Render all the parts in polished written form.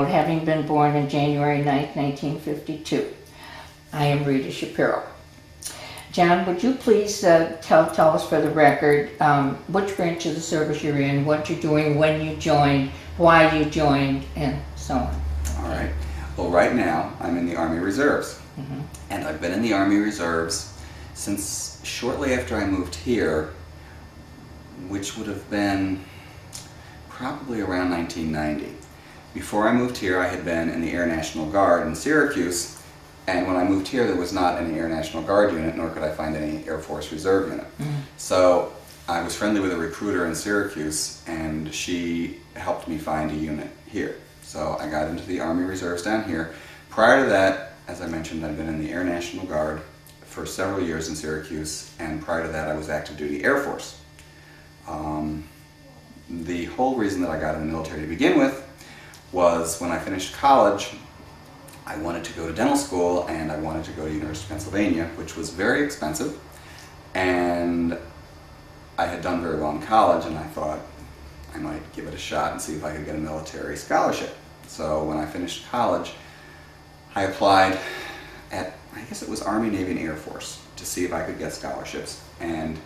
having been born on January 9th, 1952. I am Rita Shapiro. John, would you please tell us for the record which branch of the service you're in, what you're doing, when you joined, why you joined, and so on. All right. Well, right now I'm in the Army Reserves. And I've been in the Army Reserves since shortly after I moved here, which would have been probably around 1990. Before I moved here, I had been in the Air National Guard in Syracuse, and when I moved here there was not any Air National Guard unit, nor could I find any Air Force Reserve unit. So I was friendly with a recruiter in Syracuse, and she helped me find a unit here. So I got into the Army Reserves down here. Prior to that, as I mentioned, I'd been in the Air National Guard for several years in Syracuse, and prior to that I was active duty Air Force. The whole reason that I got in the military to begin with was when I finished college, I wanted to go to dental school and I wanted to go to University of Pennsylvania, which was very expensive, and I had done very well in college, and I thought I might give it a shot and see if I could get a military scholarship. So when I finished college, I applied at, I guess it was Army, Navy, and Air Force to see if I could get scholarships, and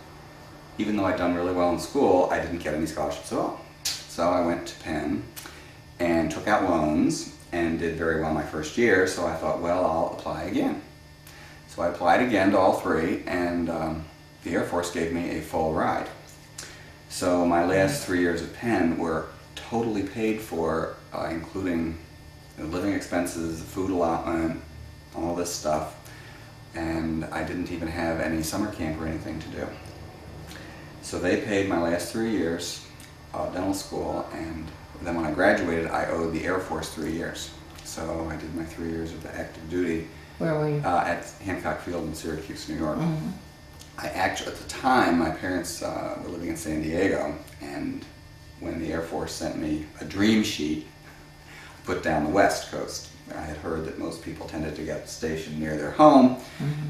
even though I'd done really well in school, I didn't get any scholarships at all. So I went to Penn and took out loans and did very well my first year, so I thought, well, I'll apply again. So I applied again to all three, and the Air Force gave me a full ride. So my last 3 years at Penn were totally paid for, including the living expenses, food allotment, all this stuff, and I didn't even have any summer camp or anything to do. So they paid my last 3 years of dental school, and then when I graduated, I owed the Air Force 3 years. So I did my 3 years of active duty. Where were you? At Hancock Field in Syracuse, New York. I actually, at the time, my parents were living in San Diego, and when the Air Force sent me a dream sheet, I put down the West Coast. I had heard that most people tended to get stationed near their home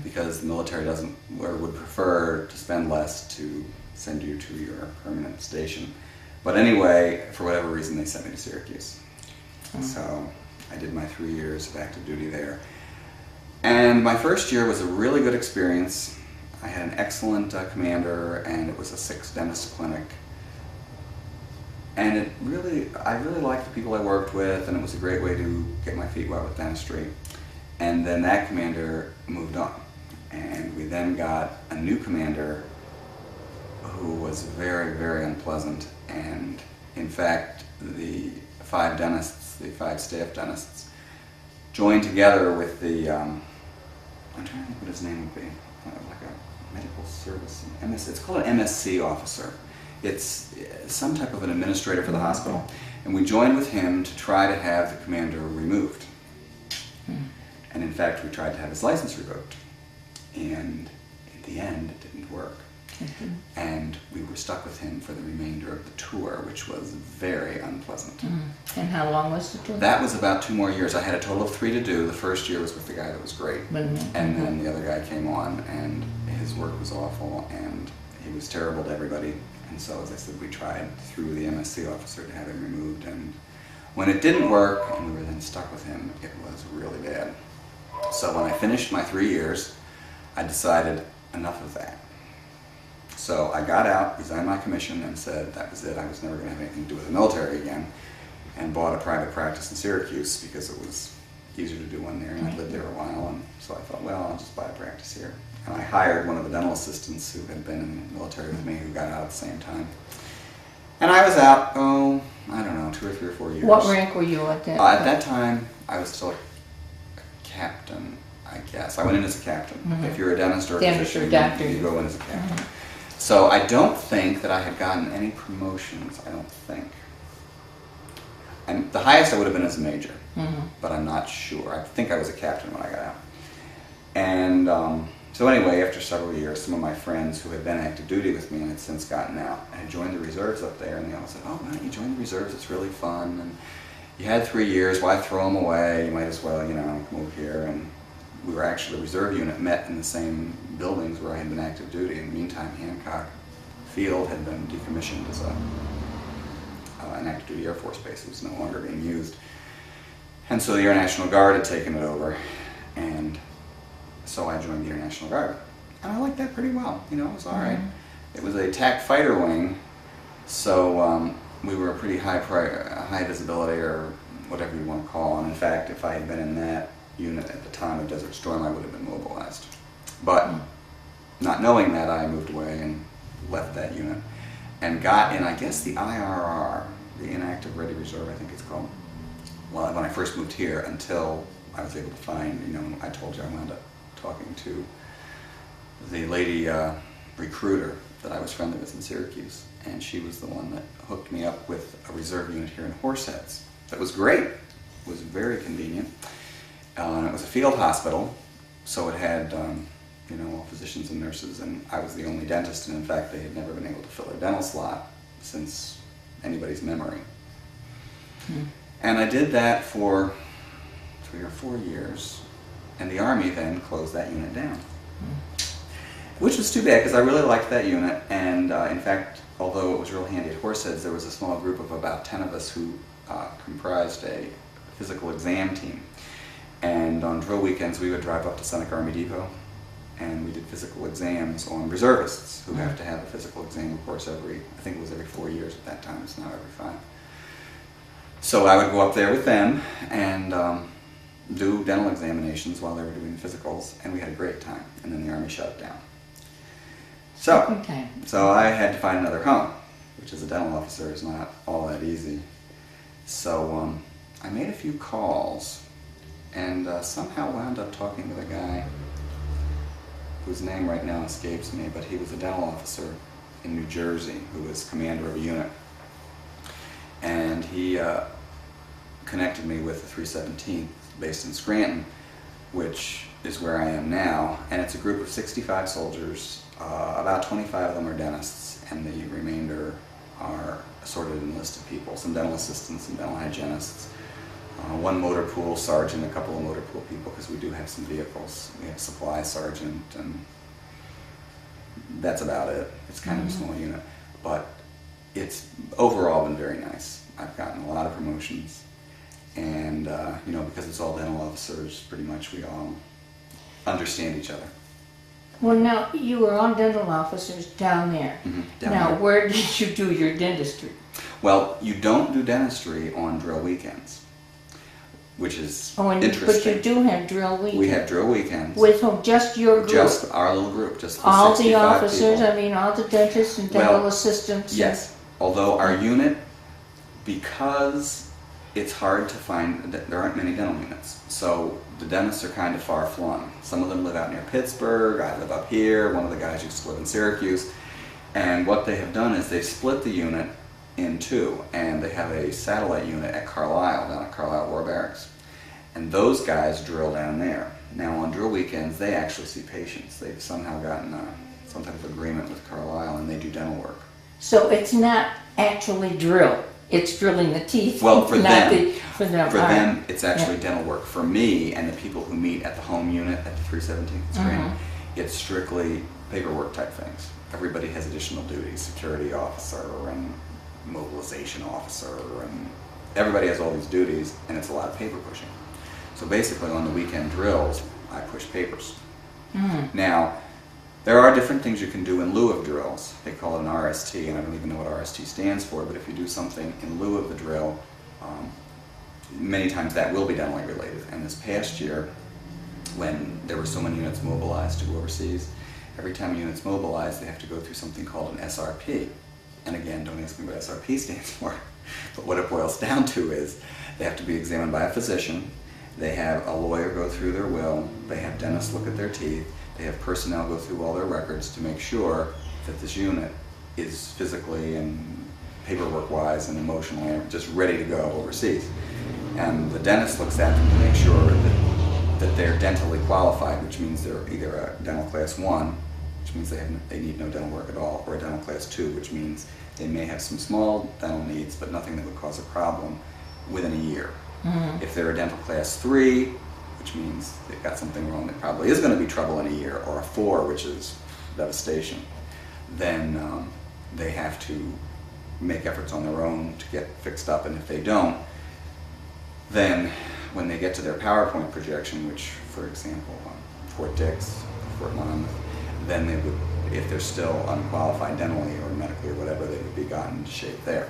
because the military doesn't, or would prefer to spend less to send you to your permanent station. But anyway, for whatever reason, they sent me to Syracuse. So I did my 3 years of active duty there. And my first year was a really good experience. I had an excellent commander, and it was a 6-dentist clinic. And I really liked the people I worked with, and it was a great way to get my feet wet with dentistry. And then that commander moved on, and we then got a new commander who was very, very unpleasant. And in fact, the 5 dentists, the 5 staff dentists, joined together with the, I'm trying to think what his name would be, like a medical service, it's called an MSc officer. It's some type of an administrator for the hospital. And we joined with him to try to have the commander removed. And in fact, we tried to have his license revoked. And in the end, it didn't work. And we were stuck with him for the remainder of the tour, which was very unpleasant. And how long was the tour? That was about 2 more years. I had a total of 3 to do. The first year was with the guy that was great. And then the other guy came on, and his work was awful, and he was terrible to everybody. And so, as I said, we tried through the MSc officer to have him removed, and when it didn't work, and we were then stuck with him, it was really bad. So when I finished my 3 years, I decided enough of that. So I got out, resigned my commission, and said that was it. I was never going to have anything to do with the military again, and bought a private practice in Syracuse because it was easier to do one there, and I'd lived there a while, and so I thought, well, I'll just buy a practice here. And I hired one of the dental assistants who had been in the military with me, who got out at the same time. And I was out, I don't know, 2 or 3 or 4 years. What rank were you at that At that time, I was still a captain, I guess. I went in as a captain. If you're a dentist or a physician, you go in as a captain. So I don't think that I had gotten any promotions, I don't think. And the highest I would have been as a major, but I'm not sure. I think I was a captain when I got out. And so anyway, after several years, some of my friends who had been active duty with me and had since gotten out had joined the reserves up there, and they all said, oh, why don't you join the reserves? It's really fun. And you had 3 years, why throw them away? You might as well, move here. And we were actually, the reserve unit met in the same buildings where I had been active duty. In the meantime, Hancock Field had been decommissioned as an active duty Air Force base. It was no longer being used. And so the Air National Guard had taken it over, and so I joined the Air National Guard. And I liked that pretty well, you know, it was all right. It was a TAC fighter wing, so we were a pretty high visibility, or whatever you want to call it. And in fact, if I had been in that unit at the time of Desert Storm, I would have been mobilized. But not knowing that, I moved away and left that unit and got in, I guess, the IRR, the Inactive Ready Reserve, I think it's called. Well, when I first moved here, until I was able to find, you know, I told you I wound up talking to the lady recruiter that I was friendly with in Syracuse, and she was the one that hooked me up with a reserve unit here in Horseheads. That was great. It was very convenient. And it was a field hospital, so it had, you know, all physicians and nurses, and I was the only dentist, and in fact, they had never been able to fill a dental slot since anybody's memory. And I did that for 3 or 4 years, and the Army then closed that unit down. Which was too bad, because I really liked that unit, and in fact, although it was real handy at Horseheads, there was a small group of about 10 of us who comprised a physical exam team. And on drill weekends, we would drive up to Seneca Army Depot, and we did physical exams on reservists who have to have a physical exam, of course, I think it was every 4 years at that time, it's now every 5. So I would go up there with them and do dental examinations while they were doing physicals, and we had a great time, and then the Army shut it down. So I had to find another home, which as a dental officer is not all that easy. So I made a few calls, and somehow wound up talking with a guy whose name right now escapes me, but he was a dental officer in New Jersey who was commander of a unit. And he connected me with the 317th based in Scranton, which is where I am now. And it's a group of 65 soldiers. About 25 of them are dentists, and the remainder are assorted enlisted people, some dental assistants, some dental hygienists, one motor pool sergeant, a couple of motor pool people, because we do have some vehicles. We have a supply sergeant, and that's about it. It's kind of a small unit, but it's overall been very nice. I've gotten a lot of promotions, and you know, because it's all dental officers, pretty much we all understand each other. Well, now, you were on dental officers down there. Now, where did you do your dentistry? Well, you don't do dentistry on drill weekends, which is interesting. But you do have drill weekends. We have drill weekends. With whom? Just your group? Just our little group, just the all 65 the officers, people. I mean, all the dentists and dental assistants? Yes, although our unit, because it's hard to find, there aren't many dental units, so the dentists are kind of far flung. Some of them live out near Pittsburgh, I live up here, one of the guys used to live in Syracuse, and what they have done is they've split the unit in two, and they have a satellite unit at Carlisle, down at Carlisle War Barracks, and those guys drill down there. Now on drill weekends, they actually see patients. They've somehow gotten some type of agreement with Carlisle, and they do dental work. So it's not actually drill. It's drilling the teeth. Well, for them, it's actually dental work. For me and the people who meet at the home unit at the 317th Scranton, it's strictly paperwork type things. Everybody has additional duties, security officer and mobilization officer, and everybody has all these duties, and it's a lot of paper pushing. So basically on the weekend drills, I push papers. Now, there are different things you can do in lieu of drills. They call it an RST, and I don't even know what RST stands for, but if you do something in lieu of the drill, many times that will be dentally related. And this past year, when there were so many units mobilized to go overseas, every time a unit's mobilized, they have to go through something called an SRP. And again, don't ask me what SRP stands for, but what it boils down to is they have to be examined by a physician, they have a lawyer go through their will, they have dentists look at their teeth, they have personnel go through all their records to make sure that this unit is physically and paperwork-wise and emotionally just ready to go overseas. And the dentist looks at them to make sure that they're dentally qualified, which means they're either a dental class 1, which means they need no dental work at all, or a dental class 2, which means they may have some small dental needs, but nothing that would cause a problem within a year. If they're a dental class 3, which means they've got something wrong that probably is going to be trouble in a year, or a 4, which is devastation, then they have to make efforts on their own to get fixed up, and if they don't, then when they get to their PowerPoint projection, which, for example, Fort Dix, Fort Monmouth, then they would, if they're still unqualified dentally or medically or whatever, they would be gotten into shape there.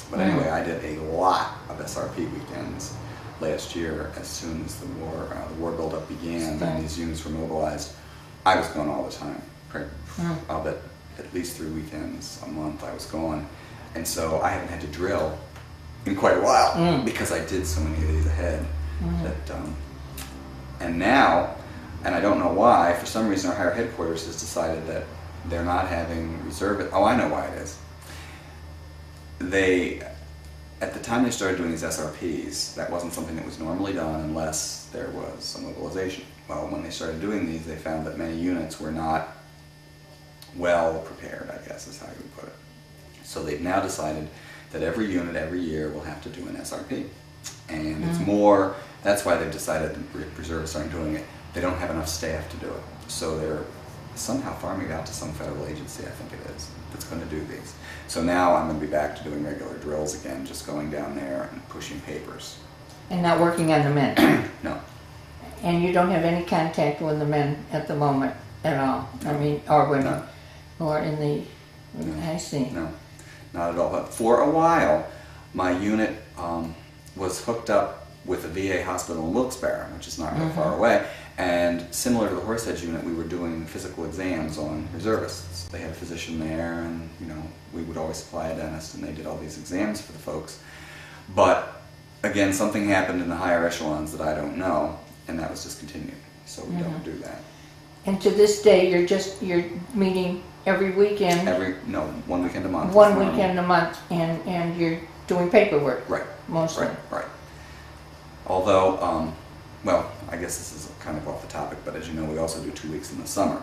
But anyway, I did a lot of SRP weekends last year. As soon as the war buildup began and these units were mobilized, I was gone all the time. I'll bet at least 3 weekends a month I was gone. And so I haven't had to drill in quite a while because I did so many of these ahead. And now, and I don't know why, for some reason our higher headquarters has decided that they're not having reservists. Oh, I know why it is. At the time they started doing these SRPs, that wasn't something that was normally done unless there was a mobilization. Well, when they started doing these, they found that many units were not well prepared, I guess is how you would put it. So they've now decided that every unit every year will have to do an SRP. And it's more, that's why they've decided the reservists aren't doing it. They don't have enough staff to do it. So they're somehow farming it out to some federal agency, I think it is, that's going to do these. So now I'm going to be back to doing regular drills again, just going down there and pushing papers. And not working on the men? No. And you don't have any contact with the men at the moment at all? No. I mean, or women? No. Or in the, No. I see. No, not at all. But for a while, my unit was hooked up with a VA hospital in Wilkes-Barre, which is not real far away. And similar to the Horseheads unit, we were doing physical exams on reservists. They had a physician there, and we would always supply a dentist, and they did all these exams for the folks. But again, something happened in the higher echelons that I don't know, and that was discontinued. So we don't do that. And to this day, you're meeting every weekend? No, 1 weekend a month. One weekend a month, and you're doing paperwork? Right. Mostly? Right. Although, well, I guess this is kind of off the topic, but as you know, we also do 2 weeks in the summer.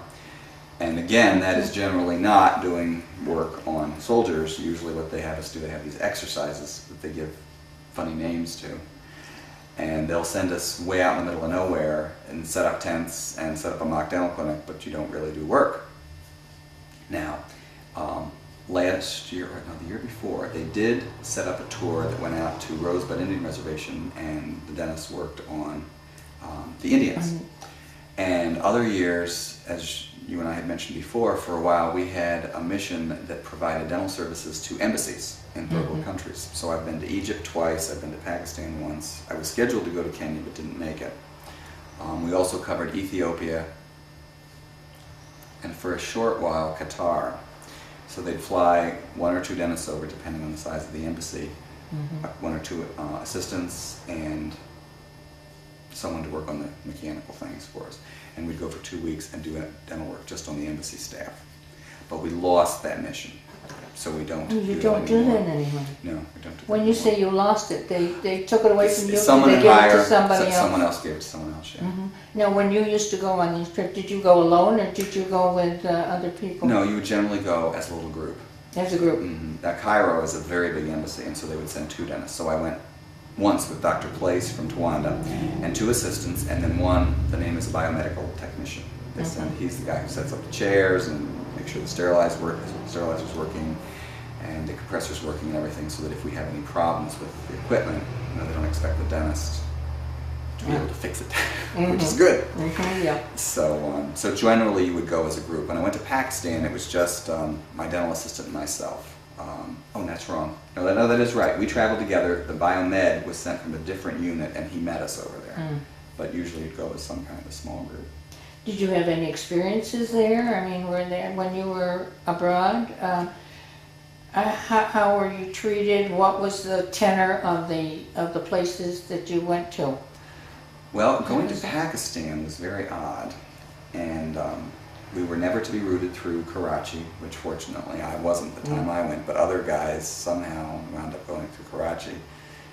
And again, that is generally not doing work on soldiers. Usually what they have us do, they have these exercises that they give funny names to. And they'll send us way out in the middle of nowhere and set up tents and set up a mock dental clinic, but you don't really do work. Now, last year, or no, the year before, they did set up a tour that went out to Rosebud Indian Reservation, and the dentists worked on the Indians. And other years, as you and I had mentioned before, for a while we had a mission that provided dental services to embassies in third world countries. So I've been to Egypt twice, I've been to Pakistan once. I was scheduled to go to Kenya but didn't make it. We also covered Ethiopia, and for a short while Qatar. So they'd fly 1 or 2 dentists over, depending on the size of the embassy, 1 or 2 assistants, and someone to work on the mechanical things for us. And we'd go for 2 weeks and do dental work just on the embassy staff. But we lost that mission, so we don't do You don't do that anymore? No, we don't do that When you anymore. say you lost it, they took it away from you, Someone they gave it to higher, somebody else? someone else gave it to someone else, yeah. Now, when you used to go on these trips, did you go alone or did you go with other people? No, you would generally go as a little group. As a group? That Cairo is a very big embassy, and so they would send 2 dentists. So I went once with Dr. Place from Tawanda and 2 assistants, and then one, the name is a biomedical technician. They send, he's the guy who sets up the chairs and makes sure the sterilizer's working and the compressor's working and everything, so that if we have any problems with the equipment, they don't expect the dentist to be able to fix it, which is good. Yeah. So generally you would go as a group. When I went to Pakistan, it was just my dental assistant and myself. Oh, that's wrong. No, that is right. We traveled together. The biomed was sent from a different unit, and he met us over there. But usually you'd go as some kind of a small group. Did you have any experiences there? I mean, were there when you were abroad? How were you treated? What was the tenor of the places that you went to? Well, going to Pakistan was very odd, and we were never to be routed through Karachi, which fortunately I wasn't the time I went, but other guys somehow wound up going through Karachi,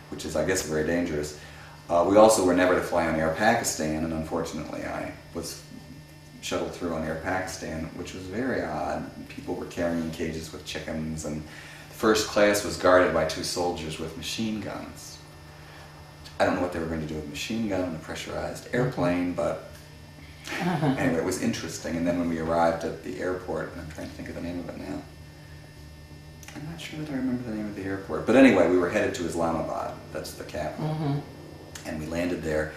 which is, I guess, very dangerous. We also were never to fly on Air Pakistan, and unfortunately I was shuttled through on Air Pakistan, which was very odd. People were carrying cages with chickens, and the first class was guarded by 2 soldiers with machine guns. I don't know what they were going to do with a machine gun in a pressurized airplane, but anyway, it was interesting. And then when we arrived at the airport, and I'm trying to think of the name of it now, I'm not sure that I remember the name of the airport, but anyway, we were headed to Islamabad. That's the capital. And we landed there,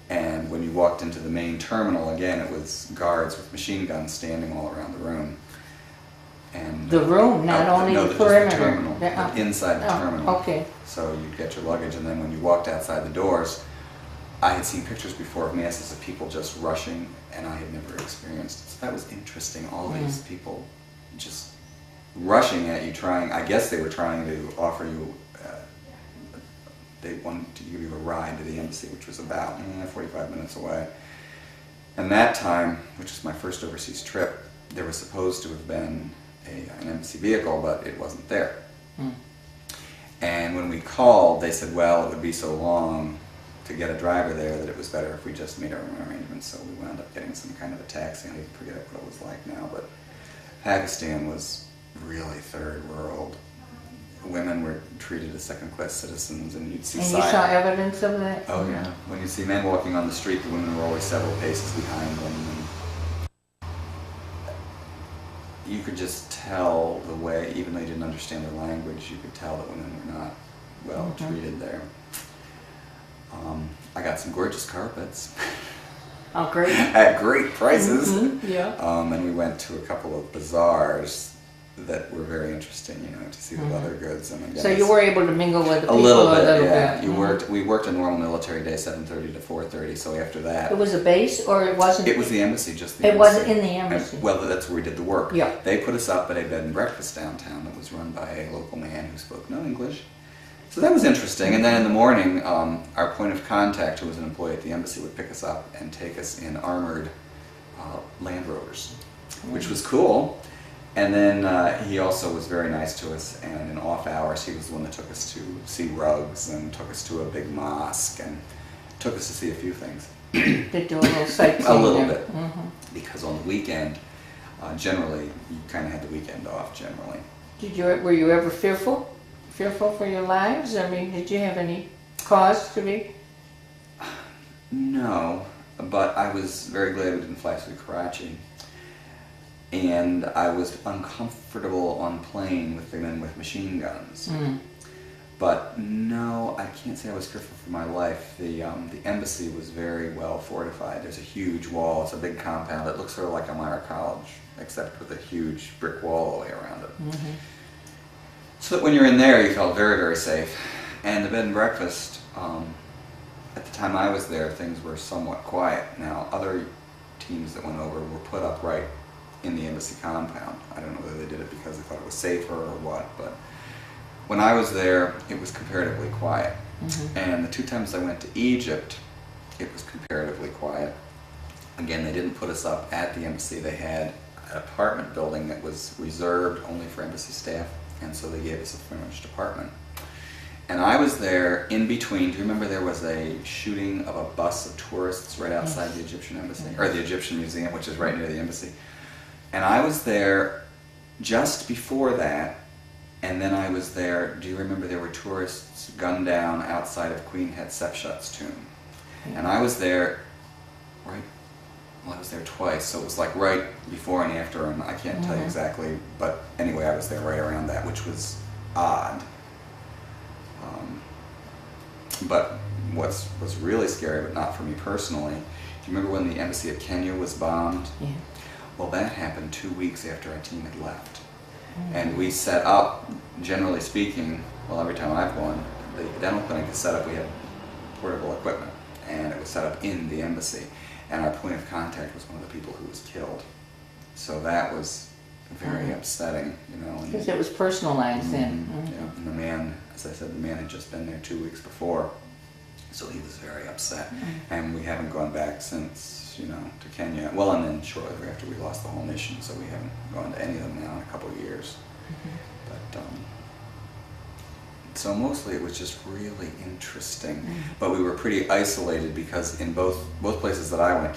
and when you walked into the main terminal, again, it was guards with machine guns standing all around the room. And The room, not only no, the just perimeter. the terminal, inside the terminal. Okay. So you'd get your luggage, and then when you walked outside the doors, I had seen pictures before of masses of people just rushing, and I had never experienced it. So that was interesting, all these people just rushing at you, trying, I guess they were trying to offer you, they wanted to give you a ride to the embassy, which was about 45 minutes away. And that time, which was my first overseas trip, there was supposed to have been an embassy vehicle, but it wasn't there. And when we called, they said, well, it would be so long to get a driver there that it was better if we just made our own arrangements. So we wound up getting some kind of a taxi. I forget what it was like now, but Pakistan was really third world. Women were treated as second-class citizens, and you'd see And you saw evidence of that? Oh yeah. When you see men walking on the street, the women were always several paces behind them. And you could just tell the way, even though you didn't understand their language, you could tell that women were not well treated there. I got some gorgeous carpets. Oh, great. At great prices. Yeah. And we went to a couple of bazaars that were very interesting, you know, to see the leather goods. And So you were able to mingle with the a people little a bit, little yeah. bit. We worked a normal military day, 7:30 to 4:30. So after that, It was a base, or it wasn't? it was the embassy, just the It embassy. wasn't in the embassy. Well, that's where we did the work. Yeah. They put us up at a bed and breakfast downtown that was run by a local man who spoke no English. So that was interesting. And then in the morning, our point of contact, who was an employee at the embassy, would pick us up and take us in armored Land Rovers, which was cool. And then he also was very nice to us, and in off hours he was the one that took us to see rugs and took us to a big mosque and took us to see a few things. Did do a little sightseeing A little there. bit. Because on the weekend, generally, you kind of had the weekend off generally. Were you ever fearful? Fearful for your lives? I mean, did you have any cause to be? No, but I was very glad we didn't fly through Karachi. And I was uncomfortable on plane with the men with machine guns. But no, I can't say I was fearful for my life. The embassy was very well fortified. There's a huge wall. It's a big compound. It looks sort of like Elmira College, except with a huge brick wall all the way around it. So that when you're in there, you felt very, very safe. And the bed and breakfast, at the time I was there, things were somewhat quiet. Now, other teams that went over were put up right in the embassy compound. I don't know whether they did it because they thought it was safer or what, but when I was there, it was comparatively quiet. And the two times I went to Egypt, it was comparatively quiet. Again, they didn't put us up at the embassy. They had an apartment building that was reserved only for embassy staff, and so they gave us a furnished apartment. And I was there in between. Do you remember there was a shooting of a bus of tourists right outside the Egyptian embassy, or the Egyptian museum, which is right near the embassy? And I was there just before that, and then I was there, do you remember there were tourists gunned down outside of Queen Hatshepsut's tomb? And I was there, right, well I was there twice, so it was like right before and after, and I can't tell you exactly, but anyway I was there right around that, which was odd. But what's really scary, but not for me personally, do you remember when the embassy of Kenya was bombed? Yeah. Well, that happened 2 weeks after our team had left. And we set up, generally speaking, well, every time I've gone, the dental clinic is set up, we had portable equipment, and it was set up in the embassy. And our point of contact was one of the people who was killed. So that was very upsetting, you know. Because it was personalized then. Yeah, and the man, as I said, the man had just been there 2 weeks before, so he was very upset. And we haven't gone back since, you know, to Kenya. Well, and then shortly after we lost the whole mission, so we haven't gone to any of them now in a couple of years. But so mostly it was just really interesting. But we were pretty isolated because in both places that I went,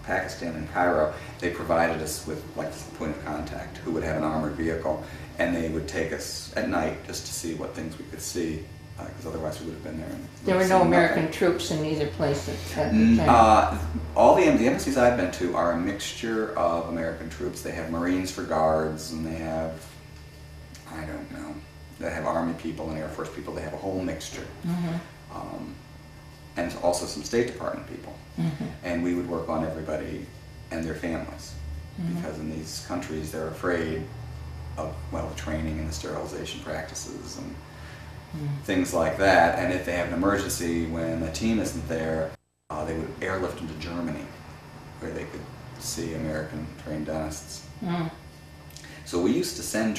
Pakistan and Cairo, they provided us with like a point of contact who would have an armored vehicle, and they would take us at night just to see what things we could see, because otherwise we would have been there. And There were no American troops in either place at the time. All the embassies I've been to are a mixture of American troops. They have Marines for guards, and they have, I don't know, they have Army people and Air Force people. They have a whole mixture. and also some State Department people. And we would work on everybody and their families. Because in these countries, they're afraid of, well, the training and the sterilization practices and things like that. And if they have an emergency when the team isn't there, they would airlift them to Germany, where they could see American trained dentists. So we used to send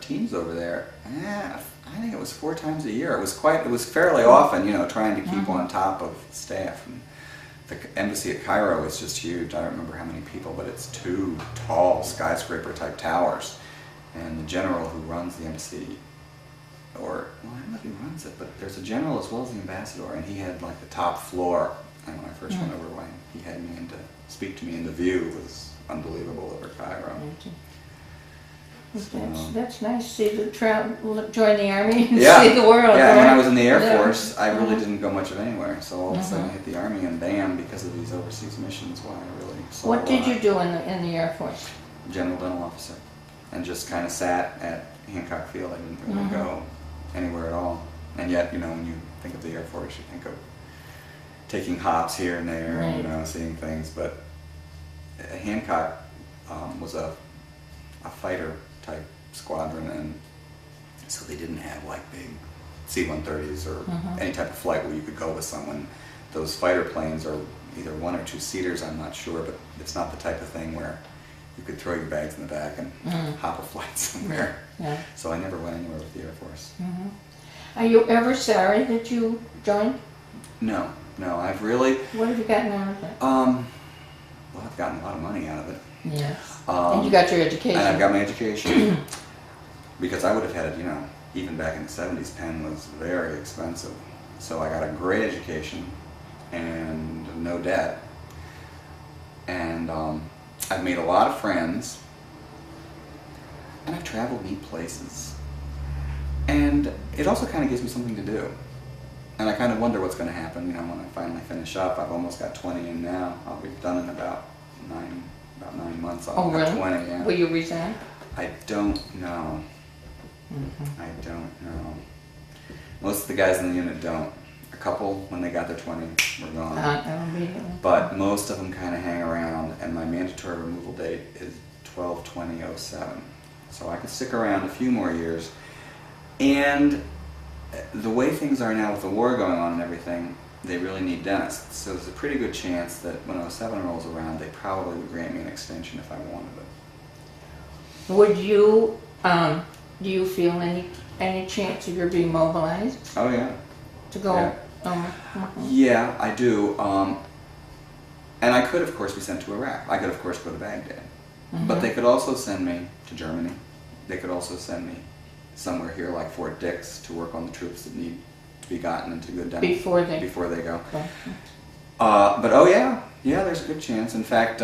teams over there. I think it was 4 times a year. It was fairly often, you know, trying to keep on top of staff. And the embassy at Cairo is just huge. I don't remember how many people, but it's 2 tall skyscraper-type towers. And the general who runs the embassy, or, well, I don't know if he runs it, but there's a general as well as the ambassador, and he had like the top floor. And when I first went over, he had me in to speak to me, and the view was unbelievable over Cairo. That's nice. See the join the army and Yeah. see the world. Yeah, and when right? I was in the Air Force, I really didn't go much of anywhere. So all of a sudden I hit the Army, and bam, because of these overseas missions, why I really saw What a did lot. you do in the Air Force? General dental officer, and just kind of sat at Hancock Field. I didn't really go anywhere at all. And yet, you know, when you think of the Air Force, you think of taking hops here and there, Right. you know, seeing things. But Hancock was a fighter type squadron, and so they didn't have like big C-130s or any type of flight where you could go with someone. Those fighter planes are either 1 or 2 seaters, I'm not sure, but it's not the type of thing where you could throw your bags in the back and hop a flight somewhere. Yeah. So I never went anywhere with the Air Force. Are you ever sorry that you joined? No, I've really, What have you gotten out of it? well, I've gotten a lot of money out of it. Yes. And you got your education. And I've got my education. Because I would have had, you know, even back in the 70s, pen was very expensive. So I got a great education and no debt. And I've made a lot of friends. And I've traveled neat places. And it also kind of gives me something to do. And I kind of wonder what's going to happen, you know, when I finally finish up. I've almost got 20 in now. I'll be done in about 9 months. I'll have 20, yeah. Will you resign? I don't know. I don't know. Most of the guys in the unit don't. A couple, when they got their 20, were gone. But most of them kind of hang around, and my mandatory removal date is 12/20/07. So I could stick around a few more years. And the way things are now with the war going on and everything, they really need dentists. So there's a pretty good chance that when 07 rolls around, they probably would grant me an extension if I wanted it. Would you, do you feel any chance of your being mobilized Oh yeah. to go? Yeah. Yeah, I do. And I could, of course, be sent to Iraq. I could, of course, go to Baghdad. But they could also send me to Germany. They could also send me somewhere here like Fort Dix to work on the troops that need to be gotten into good dental before they go. Okay. But oh yeah, there's a good chance. In fact,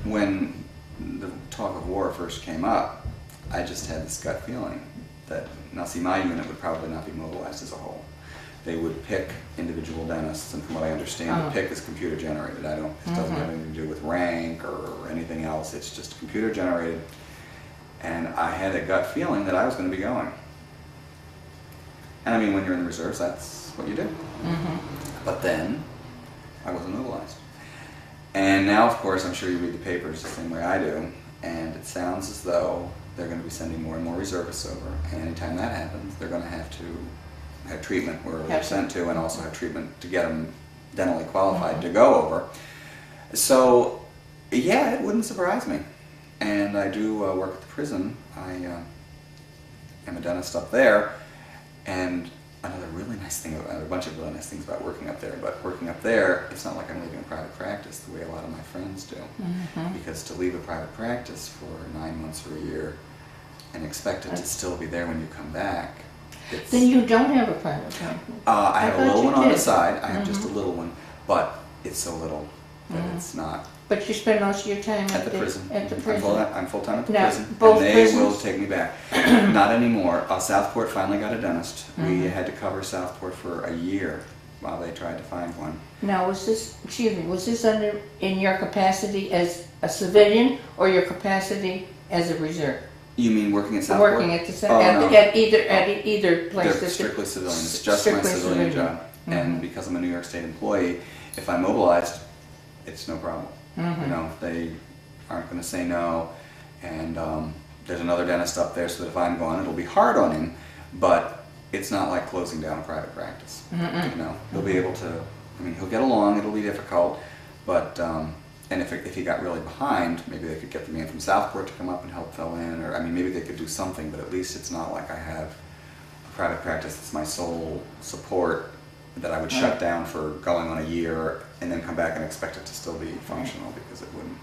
when the talk of war first came up, I just had this gut feeling that, now see, my unit would probably not be mobilized as a whole. They would pick individual dentists, and from what I understand, the pick is computer generated. It doesn't have anything to do with rank or anything else. It's just computer generated. And I had a gut feeling that I was going to be going. And I mean, when you're in the reserves, that's what you do. But then, I wasn't mobilized. And now, of course, I'm sure you read the papers the same way I do, and it sounds as though they're going to be sending more and more reservists over. And anytime that happens, they're going to have treatment where they're sent to, and also have treatment to get them dentally qualified to go over. So, yeah, it wouldn't surprise me. And I do work at the prison. I am a dentist up there, and another really nice thing, a bunch of really nice things about working up there, but working up there, it's not like I'm leaving a private practice the way a lot of my friends do. Because to leave a private practice for 9 months or a year and expect it to still be there when you come back, Then you don't have a private practice. I have a little one on the side. I have just a little one, but it's so little that it's not. But you spend most of your time At the prison. At the prison. I'm full-time at the Now, prison, both and they prisons? will take me back. Not anymore. Southport finally got a dentist. We had to cover Southport for a year while they tried to find one. Now, was this in your capacity as a civilian or your capacity as a reserve? You mean working at Southport? Working at the no. at either place. They're strictly civilian. It's just my civilian job. And because I'm a New York State employee, if I'm mobilized, it's no problem. You know, they aren't going to say no. And there's another dentist up there, so that if I'm gone, it'll be hard on him. But it's not like closing down a private practice. You know, he'll be able to. I mean, he'll get along. It'll be difficult, but and if he got really behind, maybe they could get the man from Southport to come up and help fill in, or I mean, maybe they could do something. But at least it's not like I have a private practice that's my sole support that I would shut down for going on a year and then come back and expect it to still be functional, because it wouldn't.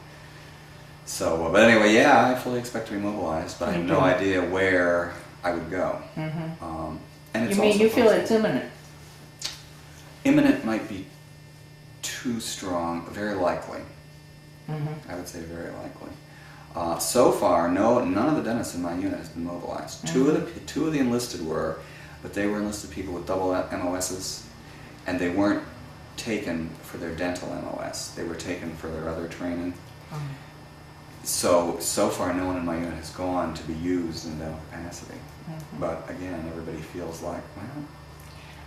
So, but anyway, yeah, I fully expect to be mobilized, but I have no idea where I would go. And it's You mean also you feel possible. it's imminent? Imminent might be too strong. Very likely. I would say very likely. So far, none of the dentists in my unit has been mobilized. Two of the enlisted were, but they were enlisted people with double MOSs, and they weren't taken for their dental MOS. They were taken for their other training. So far, no one in my unit has gone to be used in dental capacity. But again, everybody feels like, well.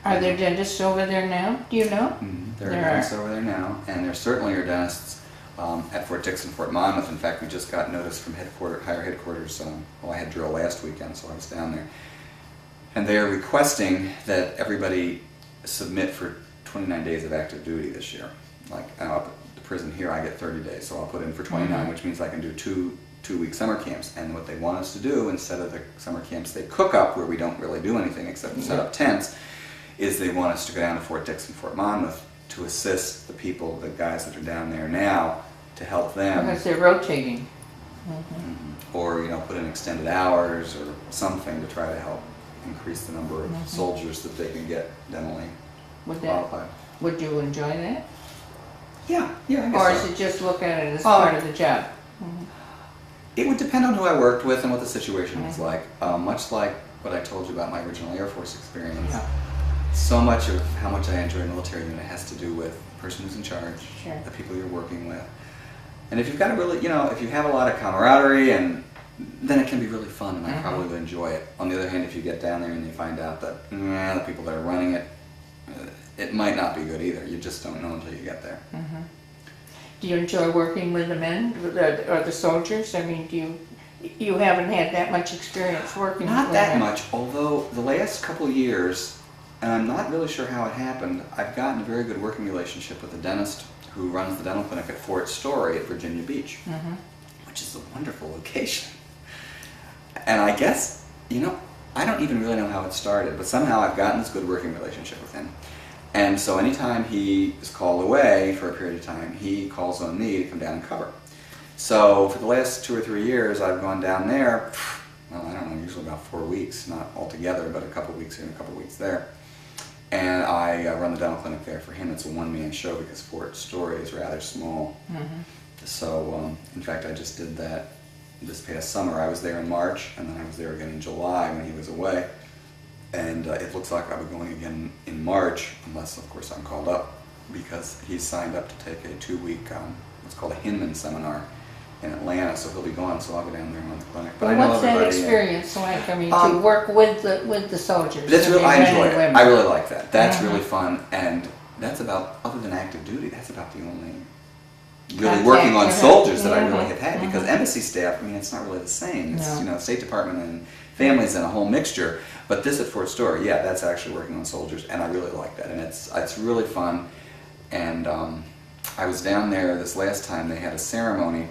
Are there dentists over there now? Do you know? There are dentists over there now, and there certainly are dentists at Fort Dix and Fort Monmouth. In fact, we just got notice from higher headquarters. Well, I had drill last weekend, so I was down there. And they are requesting that everybody submit for 29 days of active duty this year. Like, up at the prison here, I get 30 days, so I'll put in for 29, which means I can do two-week summer camps. And what they want us to do, instead of the summer camps they cook up, where we don't really do anything except set up tents, is they want us to go down to Fort Dix and Fort Monmouth to assist the people, the guys that are down there now, to help them. Because they're rotating. Or, you know, put in extended hours or something to try to help increase the number of soldiers that they can get dentally qualified. Would you enjoy that? Yeah, I guess Or so. is it just look at it as part of the job? It would depend on who I worked with and what the situation was like. Much like what I told you about my original Air Force experience. So much of how much I enjoy a military unit has to do with the person who's in charge, the people you're working with. And if you've got a really, you know, if you have a lot of camaraderie, and then it can be really fun, and I probably would enjoy it. On the other hand, if you get down there and you find out that the people that are running it, it might not be good either. You just don't know until you get there. Do you enjoy working with the men or the soldiers? I mean, you haven't had that much experience working with them? Not that much, although the last couple of years, and I'm not really sure how it happened, I've gotten a very good working relationship with the dentist who runs the dental clinic at Fort Story at Virginia Beach, which is a wonderful location. And I guess, you know, I don't even really know how it started, but somehow I've gotten this good working relationship with him. And so anytime he is called away for a period of time, he calls on me to come down and cover. So for the last 2 or 3 years, I've gone down there, well, I don't know, usually about 4 weeks, not altogether, but a couple weeks here and a couple weeks there. And I run the dental clinic there for him. It's a one-man show because Fort Story is rather small. So, in fact, I just did that this past summer. I was there in March, and then I was there again in July when he was away. And it looks like I'll be going again in March, unless, of course, I'm called up, because he's signed up to take a 2-week, what's called a Hinman seminar in Atlanta, so he'll be gone, so I'll go down there and run the clinic. But I know what's that everybody, experience like? I mean, to work with the soldiers. That's really, I enjoy it. Women. I really like that. That's really fun, and that's about, other than active duty, that's about the only really Contact working on with soldiers it. that I really have had, because embassy staff, I mean, it's not really the same. It's, No. you know, State Department and families and a whole mixture. But this at Fort Story, yeah, that's actually working on soldiers, and I really like that, and it's really fun. And I was down there this last time. They had a ceremony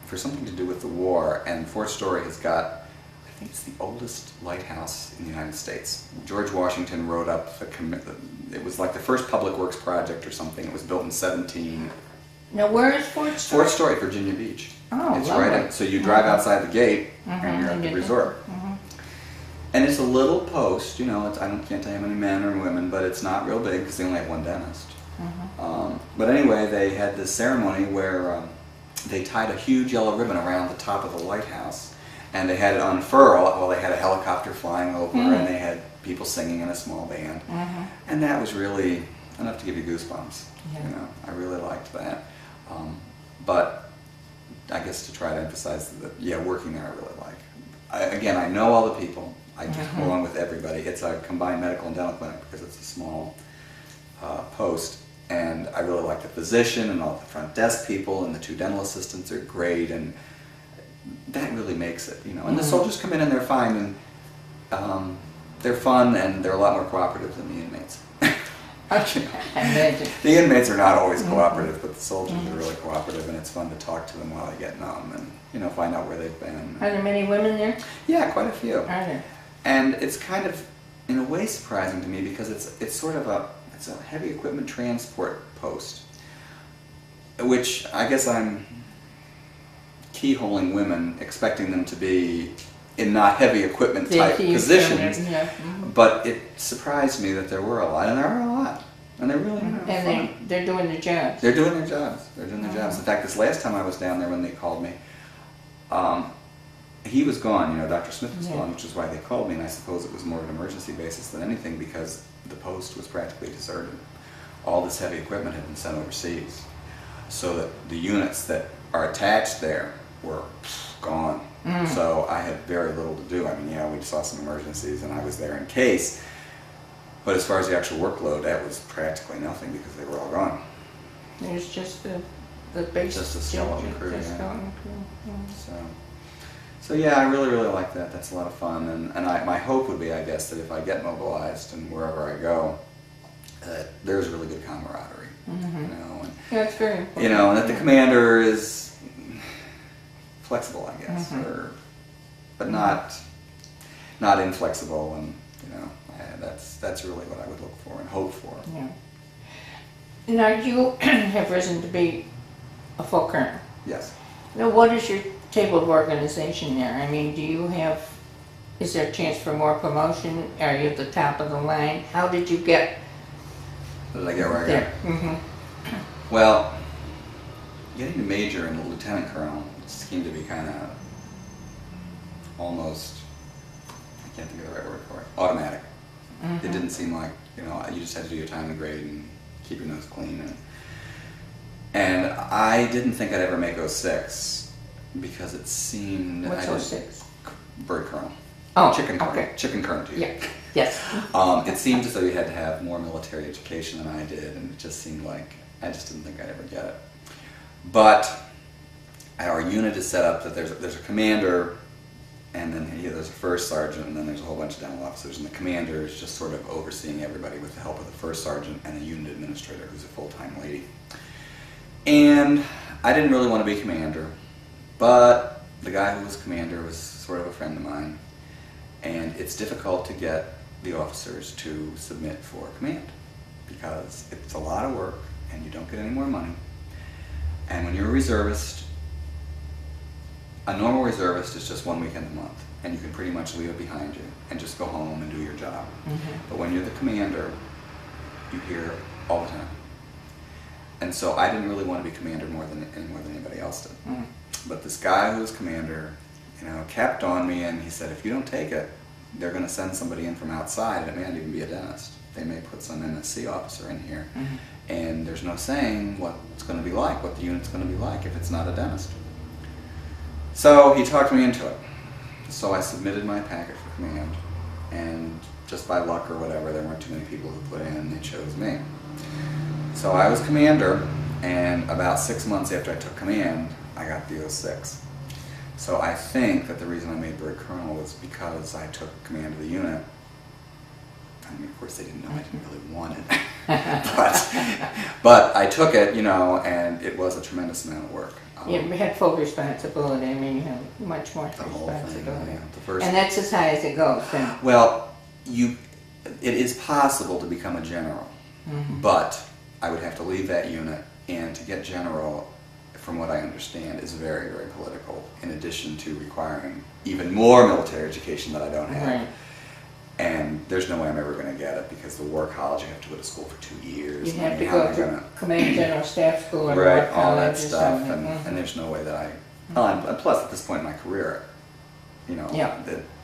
for something to do with the war, and Fort Story has got, I think it's the oldest lighthouse in the United States. George Washington wrote up it was like the first public works project or something. It was built in 17. Now, where is Fort Story? Fort Story, Virginia Beach. Oh, it's lovely. right in, so you drive outside the gate and you're at the resort. And it's a little post, you know, can't tell you how many men or women, but it's not real big because they only have one dentist. But anyway, they had this ceremony where they tied a huge yellow ribbon around the top of the lighthouse, and they had it unfurl while they had a helicopter flying over, and they had people singing in a small band. And that was really enough to give you goosebumps. You know, I really liked that. But I guess to try to emphasize that, yeah, working there I really like. Again, I know all the people. I get along with everybody. It's a combined medical and dental clinic because it's a small post, and I really like the physician and all the front desk people, and the 2 dental assistants are great, and that really makes it, you know. And the soldiers come in and they're fine, and they're fun, and they're a lot more cooperative than the inmates. Imagine. The inmates are not always cooperative, but the soldiers are really cooperative, and it's fun to talk to them while they get numb and, you know, find out where they've been. Are there many women there? Yeah, quite a few. Are there? And it's kind of, in a way, surprising to me because it's sort of a heavy equipment transport post, which I guess I'm keyholing women, expecting them to be in not heavy equipment type positions. Yeah. But it surprised me that there were a lot, and there are a lot, and they're really fun. And they're doing their jobs. They're doing their jobs. They're doing their jobs. In fact, this last time I was down there when they called me, he was gone. You know, Dr. Smith was gone, which is why they called me, and I suppose it was more of an emergency basis than anything because the post was practically deserted. All this heavy equipment had been sent overseas, so that the units that are attached there were gone. So I had very little to do. I mean, yeah, we saw some emergencies, and I was there in case. But as far as the actual workload, that was practically nothing because they were all gone. There's just the base. Just a skeleton crew. Just Yeah. skeleton crew. Yeah. So yeah, I really like that. That's a lot of fun, and my hope would be, I guess, that if I get mobilized and wherever I go, that there's really good camaraderie. You know, and, Yeah, it's very important. you know, and that the commander is flexible, I guess, but not inflexible, and you know, that's really what I would look for and hope for. Yeah. Now you have risen to be a full colonel. Yes. Now, what is your table of organization there? I mean, is there a chance for more promotion? Are you at the top of the line? How did you get How did I get where I there? got? Well, getting to major and lieutenant colonel seemed to be kind of almost, I can't think of the right word for it, automatic. It didn't seem like, you know, you just had to do your time and grade and keep your nose clean. And I didn't think I'd ever make 06 because it seemed... What's 06? Bird colonel. Oh, Chicken colonel. okay. Chicken colonel to you. Yeah, yes. It seemed as though you had to have more military education than I did, and it just seemed like I just didn't think I'd ever get it. But our unit is set up that there's a commander, and then there's a first sergeant, and then there's a whole bunch of dental officers, and the commander is just sort of overseeing everybody with the help of the first sergeant and the unit administrator, who's a full-time lady. And I didn't really want to be commander, but the guy who was commander was sort of a friend of mine, and it's difficult to get the officers to submit for command because it's a lot of work and you don't get any more money. And when you're a reservist, a normal reservist is just 1 weekend a month, and you can pretty much leave it behind you and just go home and do your job. But when you're the commander, you hear all the time. And so I didn't really want to be commander more than anybody else did. But this guy who was commander, you know, kept on me, and he said, if you don't take it, they're going to send somebody in from outside, and it may not even be a dentist. They may put some MSc officer in here, and there's no saying what it's going to be like, what the unit's going to be like if it's not a dentist. So he talked me into it. So I submitted my packet for command, and just by luck or whatever, there weren't too many people who put in, and they chose me. So I was commander, and about 6 months after I took command, I got the 06. So I think that the reason I made bird colonel was because I took command of the unit. I mean, of course, they didn't know I didn't really want it. but I took it, you know, and it was a tremendous amount of work. You had full responsibility. I mean, you have much more The whole thing, responsibility. yeah. The first, And that's as high as it goes, then. well, it is possible to become a general, but I would have to leave that unit, and to get general, from what I understand, is very, very political, in addition to requiring even more military education that I don't have. Right. And there's no way I'm ever going to get it, because the war college, you have to go to school for 2 years. You'd and have to how am go I to gonna- Command General Staff School or Right, War all that College or stuff, something. and there's no way that I... and plus, at this point in my career, you know, Yeah.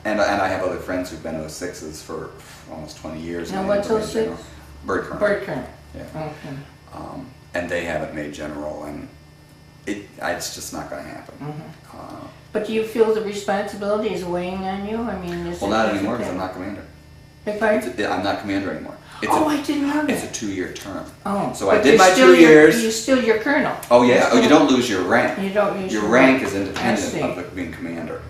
and I have other friends who've been 06s for almost 20 years. Now, and what's they've been 06? general. Bird colonel. Bird colonel. Yeah. Okay. And they haven't made general, and it's just not going to happen. But do you feel the responsibility is weighing on you? I mean, is Well, it not just anymore, okay? because I'm not commander. If I... I'm not commander anymore. I didn't know that. It's a 2-year term. Oh. So I did my 2 years. You're still your colonel. Oh yeah. You don't lose your rank. You don't lose your your rank. rank. Is independent of being commander.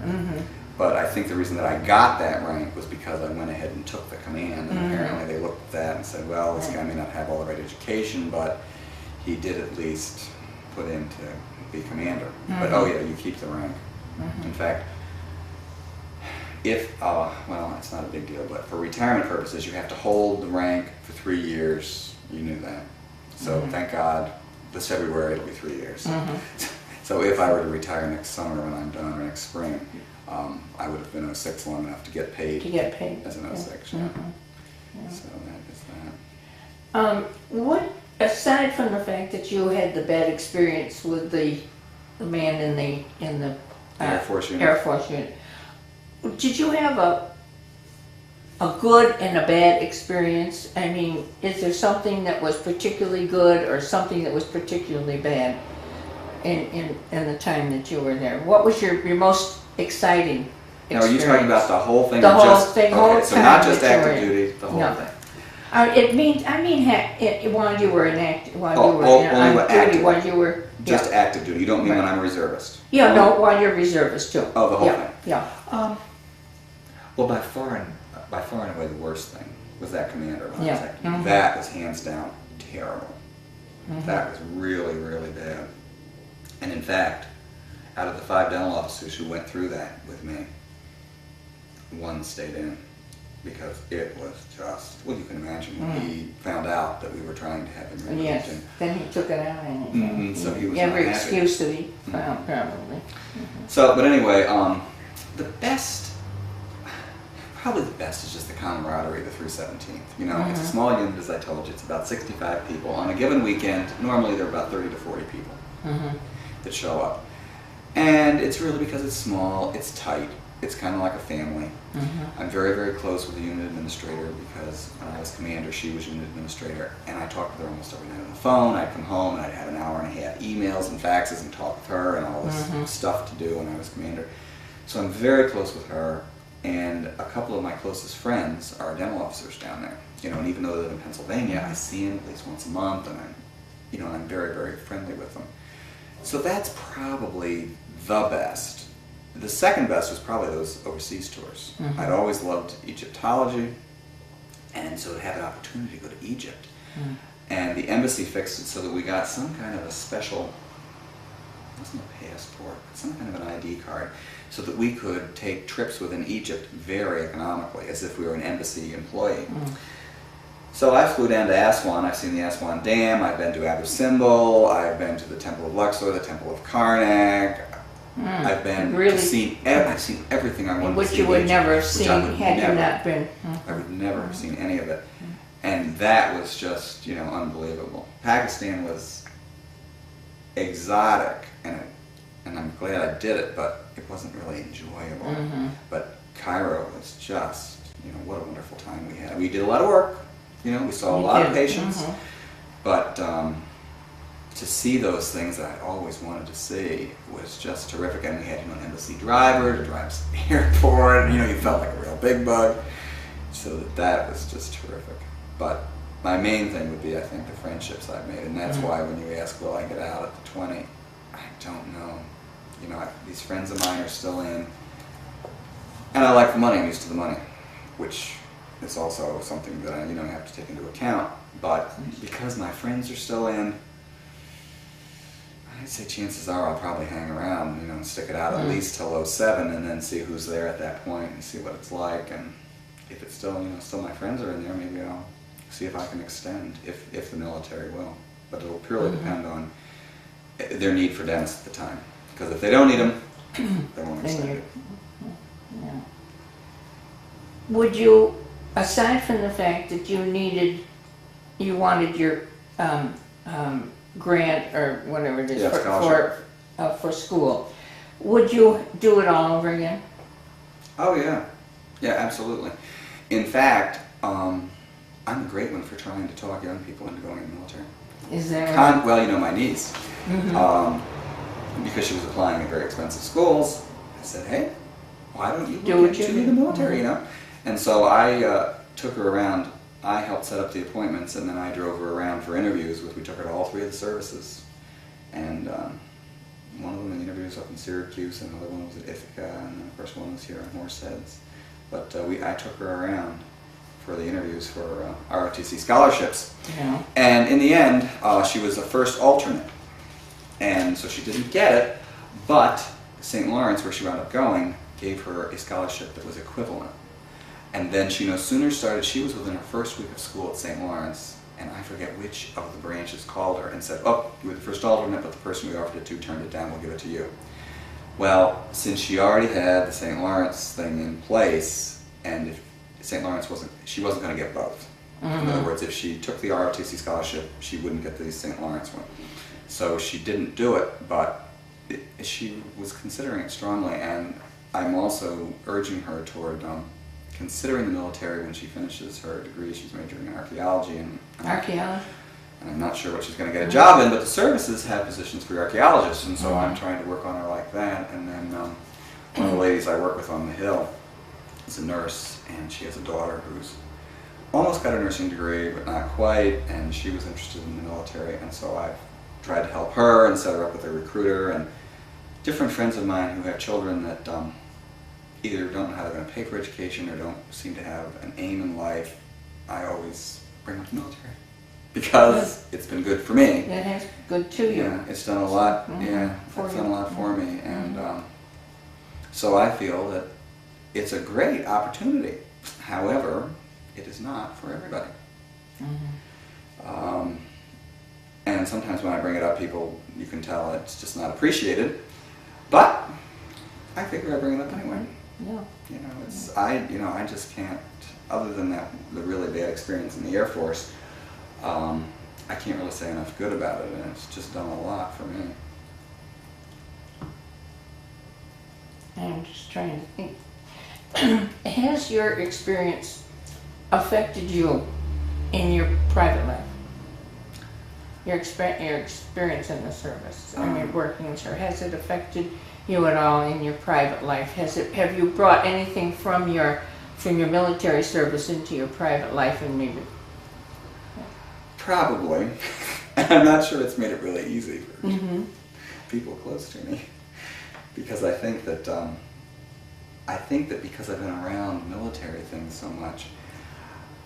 But I think the reason that I got that rank was because I went ahead and took the command, and apparently they looked at that and said, well, this guy may not have all the right education, but he did at least put in to be commander. But oh yeah, you keep the rank. In fact, if, well, it's not a big deal, but for retirement purposes, you have to hold the rank for 3 years. You knew that. So thank God, this February it'll be 3 years. So if I were to retire next summer when I'm done, or next spring, I would have been 06 long enough to get paid. As an 06, yeah. So that is that. What, aside from the fact that you had the bad experience with the man in the Air Force unit. Air Force unit, did you have a good and a bad experience? I mean, is there something that was particularly good or something that was particularly bad in the time that you were there? What was your most exciting experience? Now, are you talking about the whole thing? The or whole just, thing, okay, whole so time not just that you were active in. duty, the whole No. thing. While you were in active, only what duty, active. while you were Just active duty. You don't mean when I'm a reservist? Yeah, no, while you're reservist too. Oh, the whole Yeah, thing. yeah. Well, by far and away the worst thing was that commander. When I was Yeah. active. That was hands down terrible. That was really, really bad. And in fact, out of the 5 dental officers who went through that with me, 1 stayed in. Because it was just, well, you can imagine when he found out that we were trying to have him removed. Yes, And, then he took it out and so he was every not happy. excuse that he found, probably. So, but anyway, the best, probably the best is just the camaraderie of the 317th. You know, it's a small unit, as I told you. It's about 65 people. On a given weekend, normally there are about 30 to 40 people that show up. And it's really because it's small, it's tight. It's kind of like a family. I'm very, very close with the unit administrator because when I was commander, she was unit administrator, and I talked with her almost every night on the phone. I'd come home and I'd have an hour and a half emails and faxes and talk with her and all this stuff to do when I was commander. So I'm very close with her, and a couple of my closest friends are dental officers down there. You know, and even though they live in Pennsylvania, I see them at least once a month, and I'm very, very friendly with them. So that's probably the best. The second best was probably those overseas tours. I'd always loved Egyptology, and so to have an opportunity to go to Egypt. And the embassy fixed it so that we got some kind of a special, it wasn't a passport, but some kind of an ID card, so that we could take trips within Egypt very economically, as if we were an embassy employee. So I flew down to Aswan. I've seen the Aswan Dam, I've been to Abu Simbel, I've been to the Temple of Luxor, the Temple of Karnak. I've been I've seen everything I wanted to see. Which you would never have which seen had you not been. I would never have seen any of it. And that was just, unbelievable. Pakistan was exotic, and I'm glad I did it, but it wasn't really enjoyable. But Cairo was just, what a wonderful time we had. We did a lot of work, we saw a lot of patients, but to see those things that I always wanted to see was just terrific. And we had an embassy driver to drive us to the airport, and you felt like a real big bug. So that was just terrific. But my main thing would be, I think, the friendships I've made, and that's why when you ask, will I get out at the 20, I don't know. These friends of mine are still in, and I like the money. I'm used to the money, which is also something that I have to take into account. But because my friends are still in, I'd say chances are I'll probably hang around, and stick it out at least till 07, and then see who's there at that point and see what it's like. And if it's still, still my friends are in there, maybe I'll see if I can extend, if the military will. But it'll purely depend on their need for dentists at the time. Because if they don't need them, they won't extend it. Yeah. Would you, aside from the fact that you wanted your grant or whatever it is for school, would you do it all over again? Oh yeah, absolutely. In fact, I'm a great one for trying to talk young people into going in the military. Is that right? Well, my niece, because she was applying at very expensive schools, I said, hey, why don't you get into the military, And so I took her around. I helped set up the appointments, and then I drove her around for interviews. We took her to all 3 of the services. And one of them, the interview was up in Syracuse, and another one was at Ithaca, and then of course one was here in Horseheads. But I took her around for the interviews for ROTC scholarships. Yeah. And in the end, she was a first alternate. And so she didn't get it, but St. Lawrence, where she wound up going, gave her a scholarship that was equivalent. And then she no sooner started, she was within her first week of school at St. Lawrence, and I forget which of the branches called her and said, oh, you were the first alternate, but the person we offered it to turned it down, we'll give it to you. Well, since she already had the St. Lawrence thing in place, and if St. Lawrence she wasn't going to get both. In other words, if she took the ROTC scholarship, she wouldn't get the St. Lawrence one. So she didn't do it, but she was considering it strongly, and I'm also urging her toward considering the military when she finishes her degree. She's majoring in archaeology. Archaeology? And I'm not sure what she's going to get a job in, but the services have positions for archaeologists, and so I'm trying to work on her like that. And then one of the ladies I work with on the Hill is a nurse, and she has a daughter who's almost got a nursing degree, but not quite, and she was interested in the military, and so I've tried to help her and set her up with a recruiter, and different friends of mine who have children that either don't know how they're going to pay for education or don't seem to have an aim in life. I always bring up the military because it's been good for me. It has good to you. Yeah, it's done a lot. Yeah, it's done a lot for me, and so I feel that it's a great opportunity. However, it is not for everybody. And sometimes when I bring it up, people, you can tell it's just not appreciated. But I figure I bring it up anyway. Yeah. You know, I just can't. Other than that, the really bad experience in the Air Force, I can't really say enough good about it, and it's just done a lot for me. I'm just trying to think. Has your experience affected you in your private life? Your experience in the service, I mean, working in service, has it affected you at all in your private life? Have you brought anything from your military service into your private life, and maybe? Probably. I'm not sure it's made it really easy for people close to me, because I think that because I've been around military things so much,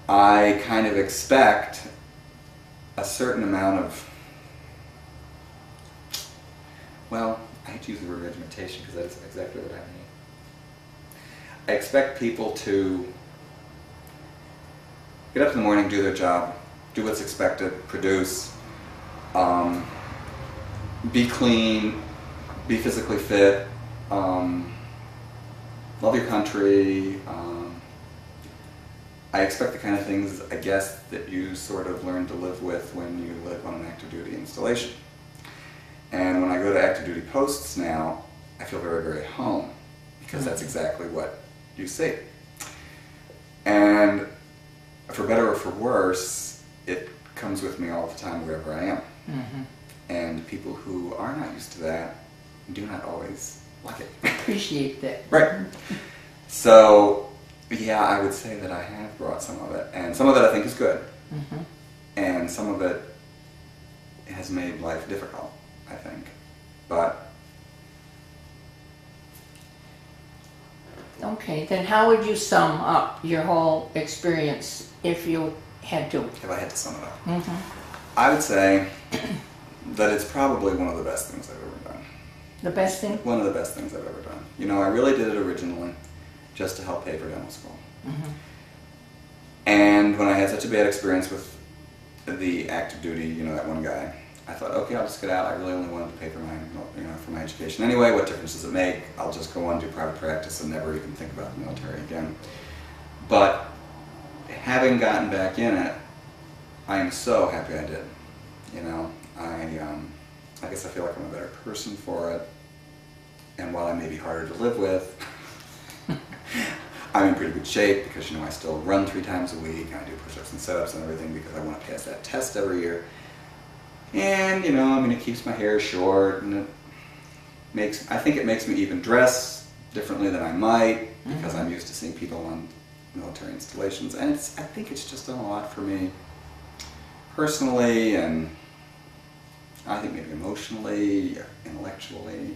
I kind of expect a certain amount of, well, I hate to use the word regimentation because that's exactly what I mean. I expect people to get up in the morning, do their job, do what's expected, produce, be clean, be physically fit, love your country. I expect the kind of things, I guess, that you sort of learn to live with when you live on an active duty installation. And when I go to active duty posts now, I feel very, very at home, because that's exactly what you see. And for better or for worse, it comes with me all the time wherever I am. And people who are not used to that do not always like it. Appreciate that. Right. So, yeah, I would say that I have brought some of it, and some of it I think is good, and some of it has made life difficult, I think. But okay, then how would you sum up your whole experience if you had to? if I had to sum it up, I would say that it's probably one of the best things I've ever done. The best thing? One of the best things I've ever done. You know, I really did it originally just to help pay for dental school. And when I had such a bad experience with the active duty, you know, that one guy, I thought, okay, I'll just get out. I really only wanted to pay for my education anyway. What difference does it make? I'll just go on and do private practice and never even think about the military again. But having gotten back in it, I am so happy I did. You know, I guess I feel like I'm a better person for it. And while I may be harder to live with, I'm in pretty good shape because, you know, I still run 3 times a week. I do push-ups and sit-ups and everything because I want to pass that test every year. And, you know, I mean, it keeps my hair short, and I think it makes me even dress differently than I might, because I'm used to seeing people on military installations, and I think it's just done a lot for me personally, and I think maybe emotionally, intellectually.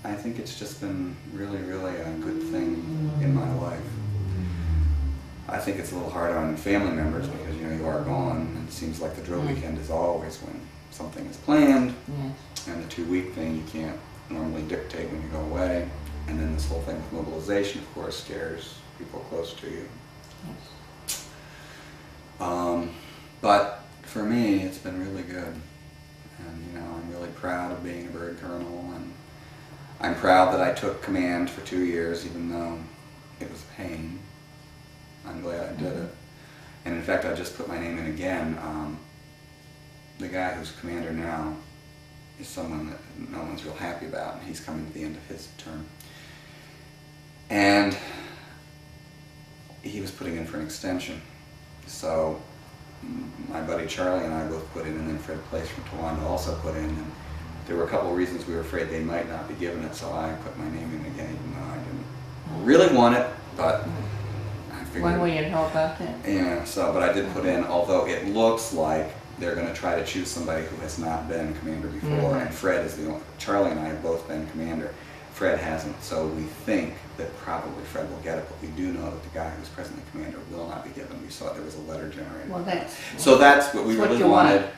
I think it's just been really, really a good thing in my life. I think it's a little hard on family members because, you know, you are gone, and it seems like the drill weekend is always when something is planned, and the 2-week thing you can't normally dictate when you go away, and then this whole thing with mobilization, of course, scares people close to you. But for me, it's been really good, and you know, I'm really proud of being a bird colonel, and I'm proud that I took command for 2 years, even though it was a pain. I'm glad I did it. And in fact, I just put my name in again. The guy who's commander now is someone that no one's real happy about, and he's coming to the end of his term. And he was putting in for an extension. So my buddy Charlie and I both put in, and then Fred Place from Tawanda also put in. And there were a couple of reasons we were afraid they might not be given it, so I put my name in again, even though I didn't really want it, but I figured... When will you know about that? Yeah, so, but I did put in, although it looks like they're going to try to choose somebody who has not been commander before, and Fred is the only... Charlie and I have both been commander. Fred hasn't, so we think that probably Fred will get it, but we do know that the guy who's presently commander will not be given. We saw there was a letter generated. Well, that's... So that's what we That's really what you wanted,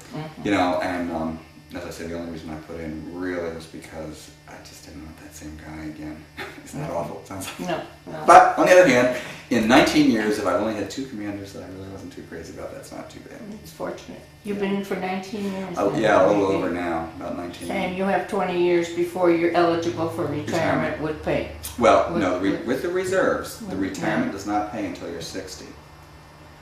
you know, and as I said, the only reason I put in really was because I just didn't want that same guy again. Isn't that awful? It sounds like... No, no. But on the other hand, in 19 years, if I've only had 2 commanders that I really wasn't too crazy about, that's not too bad. It's fortunate. You've been in for 19 years Oh, now. yeah, a little over now, about 19 And years. you have 20 years before you're eligible for retirement with pay. Well, With- no, with- with the reserves, the with- retirement does not pay until you're 60.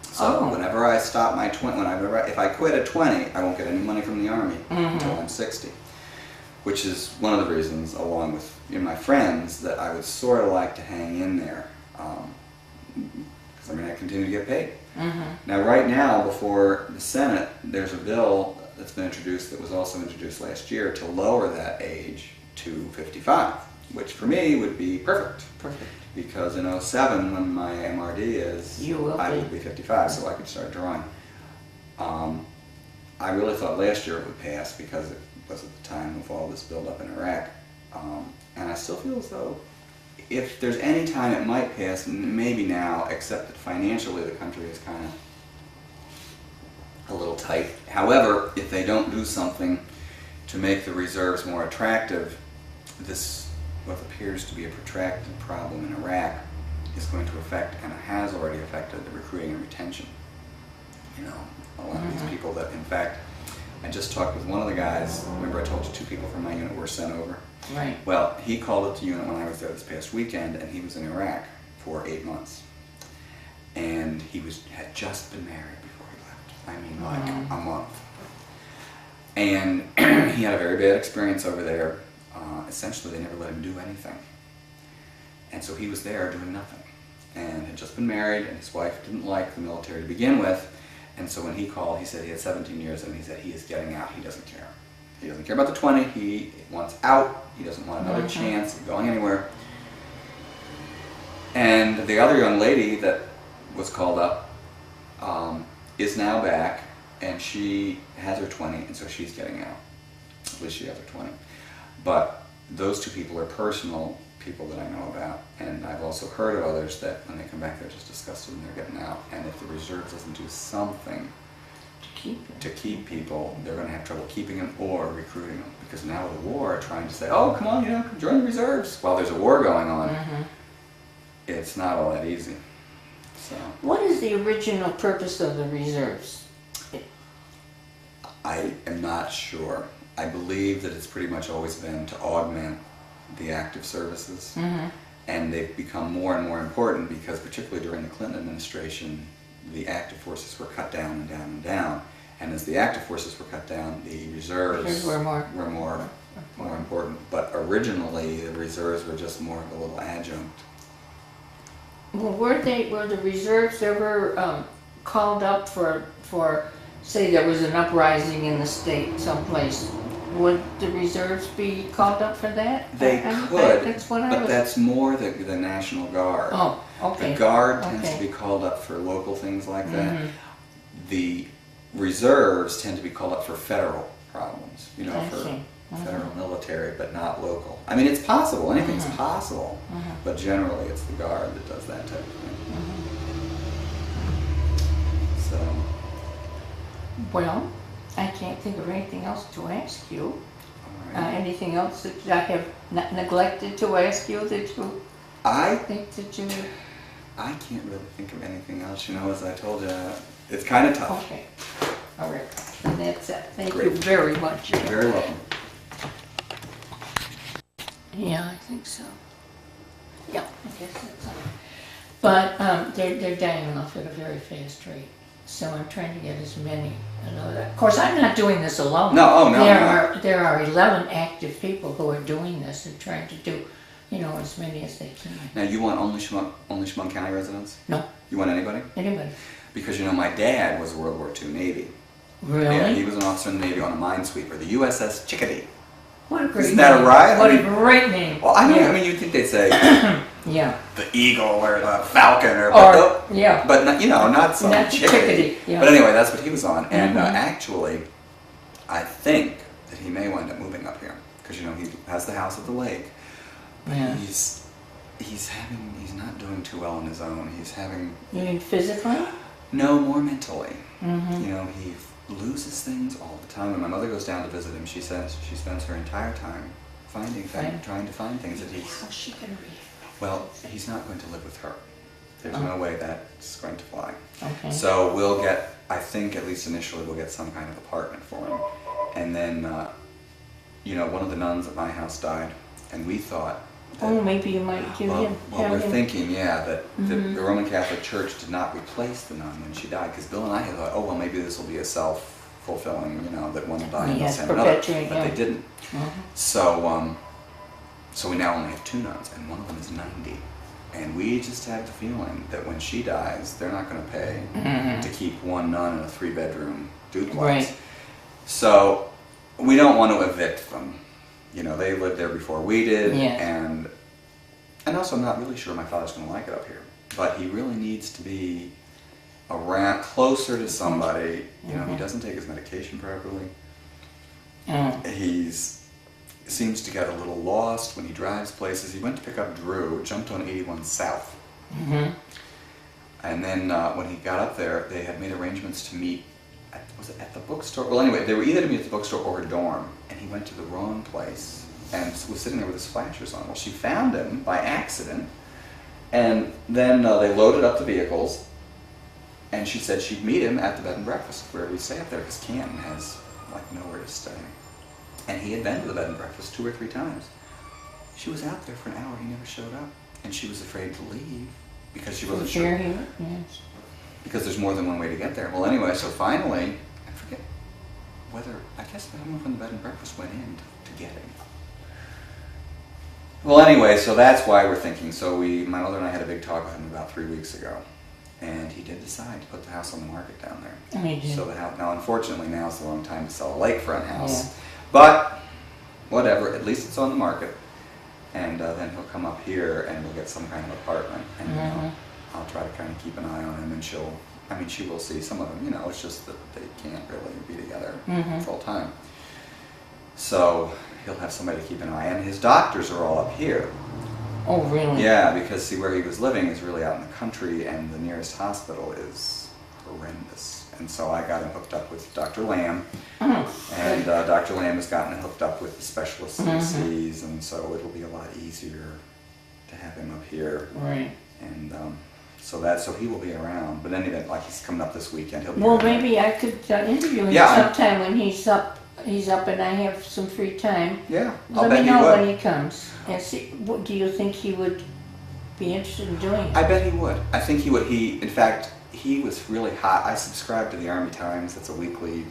So Oh. whenever I stop my 20, if I quit at 20, I won't get any money from the Army until I'm 60. Which is one of the reasons, along with my friends, that I would sort of like to hang in there. Because I mean, I continue to get paid. Now, right now, before the Senate, there's a bill that's been introduced that was also introduced last year to lower that age to 55, which for me would be perfect. Perfect. Because in 07, when my MRD is, I would be 55, so I could start drawing. I really thought last year it would pass because it was at the time of all this buildup in Iraq. And I still feel as though if there's any time it might pass, maybe now, except that financially the country is kind of a little tight. However, if they don't do something to make the reserves more attractive, this, what appears to be a protracted problem in Iraq, is going to affect, and has already affected, the recruiting and retention. You know, a lot of these people that, in fact, I just talked with one of the guys. Remember I told you 2 people from my unit were sent over? Right. Well, he called it to unit when I was there this past weekend, and he was in Iraq for 8 months. And he had just been married before he left. I mean, like a month. And he had a very bad experience over there. Essentially, they never let him do anything. And so he was there doing nothing. And had just been married, and his wife didn't like the military to begin with. And so when he called, he said he had 17 years, and he said he is getting out. He doesn't care. He doesn't care about the 20. He wants out. He doesn't want another chance of going anywhere. And the other young lady that was called up is now back, and she has her 20, and so she's getting out. At least she has her 20. But those 2 people are personal people that I know about, and I've also heard of others that when they come back they're just disgusted and they're getting out. And if the reserves doesn't do something to keep people, they're going to have trouble keeping them or recruiting them. Because now with the war, trying to say, oh, come on, come join the reserves, while there's a war going on, it's not all that easy. So What is the original purpose of the reserves? I am not sure. I believe that it's pretty much always been to augment the active services, and they've become more and more important because particularly during the Clinton administration, the active forces were cut down and down and down, and as the active forces were cut down, the reserves Were more important. But originally, the reserves were just more of a little adjunct. Well, were the reserves ever called up for say there was an uprising in the state someplace? Would the reserves be called up for that? They could, That's what but that's more the National Guard. Oh. Okay. The Guard tends Okay. to be called up for local things like that. Mhm. The reserves tend to be called up for federal problems, you know, I for see. federal military, but not local. I mean, it's possible. Anything's possible. But generally, it's the Guard that does that type of thing. So, Well, I can't think of anything else to ask you. all right. Anything else that I have not neglected to ask you that you I think that you... can't really think of anything else. You know, as I told you, it's kind of tough. Okay. All right. And that's it. Thank Great. you very much. You're very welcome. Yeah, I think so. Yeah, I guess that's all. But they're dying off at a very fast rate. So I'm trying to get as many. Of course, I'm not doing this alone. No, oh no, There are 11 active people who are doing this and trying to do, you know, as many as they can. Now, you want only Chemung County residents? No, You want anybody? anybody. Because, you know, my dad was World War II Navy. Really? Yeah, he was an officer in the Navy on a minesweeper, the USS Chickadee. What a great Isn't that name. right? What I mean- a great name. Well, I mean, Yeah. you'd think they'd say Yeah. the Eagle or the Falcon or, Yeah. but not, you know, not some Not the Chickadee, yeah. But anyway, that's what he was on. And Mhm. actually, I think that he may wind up moving up here because, you know, he has the house at the lake. But Yeah. he's not doing too well on his own. He's having You mean physically? no more mentally. Mm-hmm. You know, he loses things all the time. When my mother goes down to visit him, she says she spends her entire time finding things, trying to find things that he's. How's she gonna read? Well, he's not going to live with her. There's Oh. no way that's going to fly. Okay. So we'll get, I think at least initially, we'll get some kind of apartment for him. And then, you know, one of the nuns at my house died, and we thought that, Oh, maybe you might give him. well, have we're him. thinking, yeah, that Mhm. the Roman Catholic Church did not replace the nun when she died, because Bill and I had thought, oh, well, maybe this will be a self-fulfilling, you know, that one will die and they'll Yes, send another. perpetuate, But yeah. they didn't. Mhm. So, so we now only have 2 nuns, and one of them is 90. And we just have the feeling that when she dies, they're not going to pay Mhm. to keep one nun in a 3-bedroom duplex. Right. So we don't want to evict them. You know, they lived there before we did, Yes. and also I'm not really sure my father's going to like it up here. But he really needs to be around, closer to somebody. You know, he doesn't take his medication properly. Mm. Seems to get a little lost when he drives places. He went to pick up Drew, jumped on 81 South. Mhm. And then when he got up there, they had made arrangements to meet, was it at the bookstore? Well, anyway, they were either to meet at the bookstore or her dorm, and he went to the wrong place and was sitting there with his flashers on. Well, she found him by accident, and then they loaded up the vehicles, and she said she'd meet him at the bed and breakfast where we stay up there, because Canton has like nowhere to stay. And he had been to the bed and breakfast 2 or 3 times. She was out there for an hour, he never showed up, and she was afraid to leave because she wasn't sure. Here, yes. Because there's more than one way to get there. Well, anyway, so finally, I forget whether, I guess I don't know if when the bed and breakfast went in to get him. Well, anyway, so that's why we're thinking. So my mother and I had a big talk with him about 3 weeks ago, and he did decide to put the house on the market down there. He did. So the house, now unfortunately now's the wrong time to sell a lakefront house. Yeah. But, whatever, at least it's on the market. And then he'll come up here and we'll get some kind of apartment. And I'll try to kind of keep an eye on him, and she will see some of them, you know, it's just that they can't really be together full time. So he'll have somebody to keep an eye on. And his doctors are all up here. Oh, really? Yeah, because see, where he was living is really out in the country, and the nearest hospital is horrendous. And so I got him hooked up with Dr. Lamb, and Dr. Lamb has gotten him hooked up with the specialists he sees, and so it'll be a lot easier to have him up here. Right. And so he will be around. But anyway, like he's coming up this weekend, he'll be Well, around. maybe I could interview him sometime when he's up. He's up, and I have some free time. Yeah, I'll Let bet me he know would. when he comes. And see, what do you think he would be interested in doing? I bet he would. I think he would. In fact, he was really hot. I subscribed to the Army Times. That's a weekly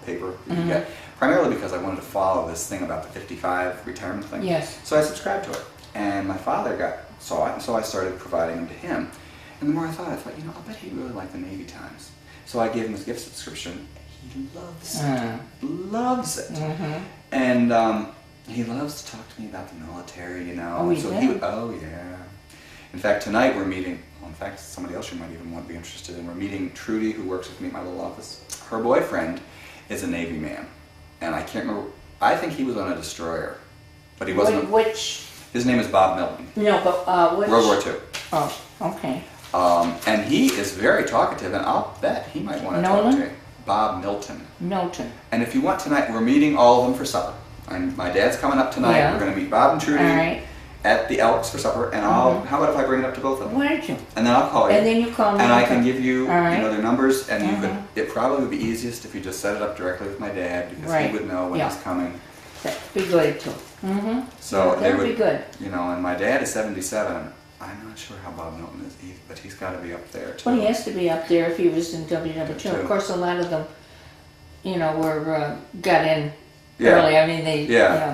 paper you can get. Primarily because I wanted to follow this thing about the 55 retirement thing. Yes. So I subscribed to it. And my father saw it, and so I started providing them to him. And the more I thought, you know, I'll bet he'd really like the Navy Times. So I gave him his gift subscription. He loves it. Loves it. And he loves to talk to me about the military, you know. Oh, he so did? oh, yeah. In fact, tonight we're meeting, well, in fact, somebody else you might even want to be interested in. We're meeting Trudy, who works with me at my little office. Her boyfriend is a Navy man. And I can't remember, I think he was on a destroyer. But he wasn't. Which? His name is Bob Milton. No, but which? World War II. Oh, okay. And he is very talkative, and I'll bet he might want to talk to you. Bob Milton. Milton. And if you want tonight, we're meeting all of them for supper. And my dad's coming up tonight. Yeah. We're going to meet Bob and Trudy All right. at the Elks for supper. And how about if I bring it up to both of them? Why don't you? And then I'll call you. And then you call me. And I can give you, All right. their numbers, and you could. It probably would be easiest if you just set it up directly with my dad, because Right. he would know when Yeah. he's coming. That'd be good too. So That would be good. And my dad is 77. I'm not sure how Bob Milton is, but he's got to be up there too. Well, he has to be up there if he was in WW2. Too. Of course, a lot of them, were got in Yeah. early. I mean, they.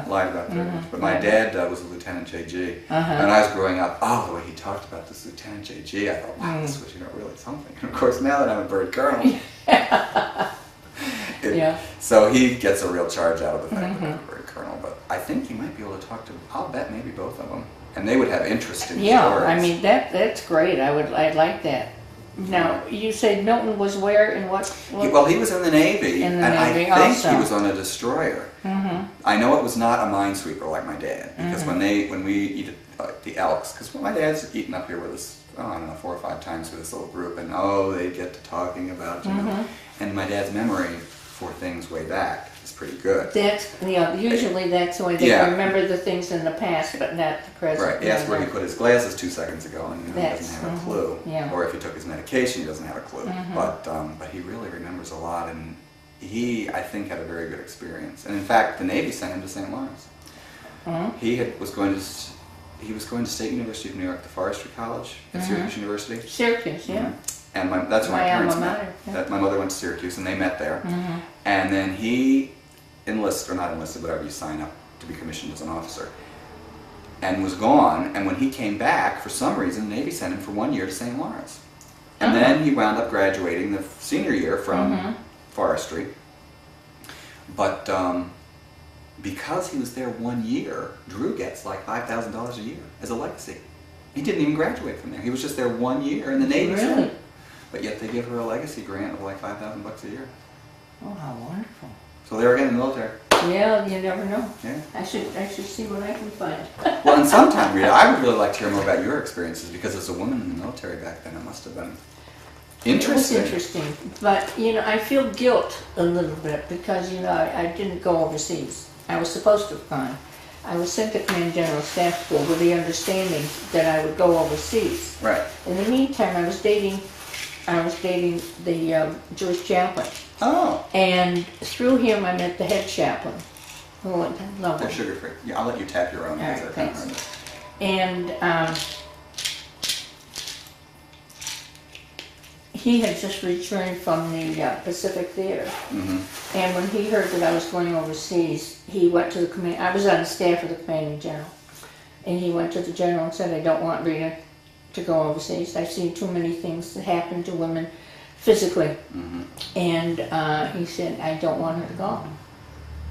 Lied about that. But my dad was a Lieutenant JG. Uh-huh. And I was growing up, the way he talked about this Lieutenant JG, I thought, wow, this was really something. And of course, now that I'm a bird colonel, so he gets a real charge out of the fact that I'm a bird colonel. But I think you might be able to talk to, I'll bet maybe both of them. And they would have interest in Yeah, stories. I mean that's great. I'd like that. Now you said Milton was where and what? He was in the Navy, In the and Navy I think also. he was on a destroyer. I know it was not a minesweeper like my dad, because when we eat at the Elks, because my dad's eaten up here with us, I don't know, 4 or 5 times with this little group, and they get to talking about, and my dad's memory for things way back is pretty good. That's usually that's the way they remember the things in the past, but not the present. Right. He asked where he put his glasses 2 seconds ago, and he doesn't have a clue. Yeah. Or if he took his medication, he doesn't have a clue. But he really remembers a lot, and he, I think, had a very good experience. And in fact, the Navy sent him to St. Lawrence. He was going to State University of New York, the Forestry College at Syracuse University. Syracuse, yeah. And that's where my parents alma met. mater, yeah. That my mother went to Syracuse, and they met there. And then he enlisted, or not enlisted, whatever you sign up to be commissioned as an officer, and was gone. And when he came back, for some reason, the Navy sent him for 1 year to St. Lawrence. And then he wound up graduating the senior year from forestry. But because he was there 1 year, Drew gets like $5,000 a year as a legacy. He didn't even graduate from there. He was just there 1 year, and the Navy sent him. But yet they give her a legacy grant of like $5,000 a year. Oh, how wonderful! So there again in the military. Yeah, you never know. Yeah. I should see what I can find. Well, and sometime, Rita, I would really like to hear more about your experiences, because as a woman in the military back then, it must have been interesting. It was interesting, but I feel guilt a little bit because I didn't go overseas. I was supposed to have gone. I was sent to Command General Staff School with the understanding that I would go overseas. Right. In the meantime, I was dating the Jewish chaplain. Oh. And through him, I met the head chaplain, who went lovely. They're sugar-free. Yeah, I'll let you tap your own. All right, thanks. And he had just returned from the Pacific Theater. And when he heard that I was going overseas, he went to the command. I was on the staff of the commanding general. And he went to the general and said, I don't want Rita to go overseas. I've seen too many things that happen to women physically. And he said, I don't want her to go.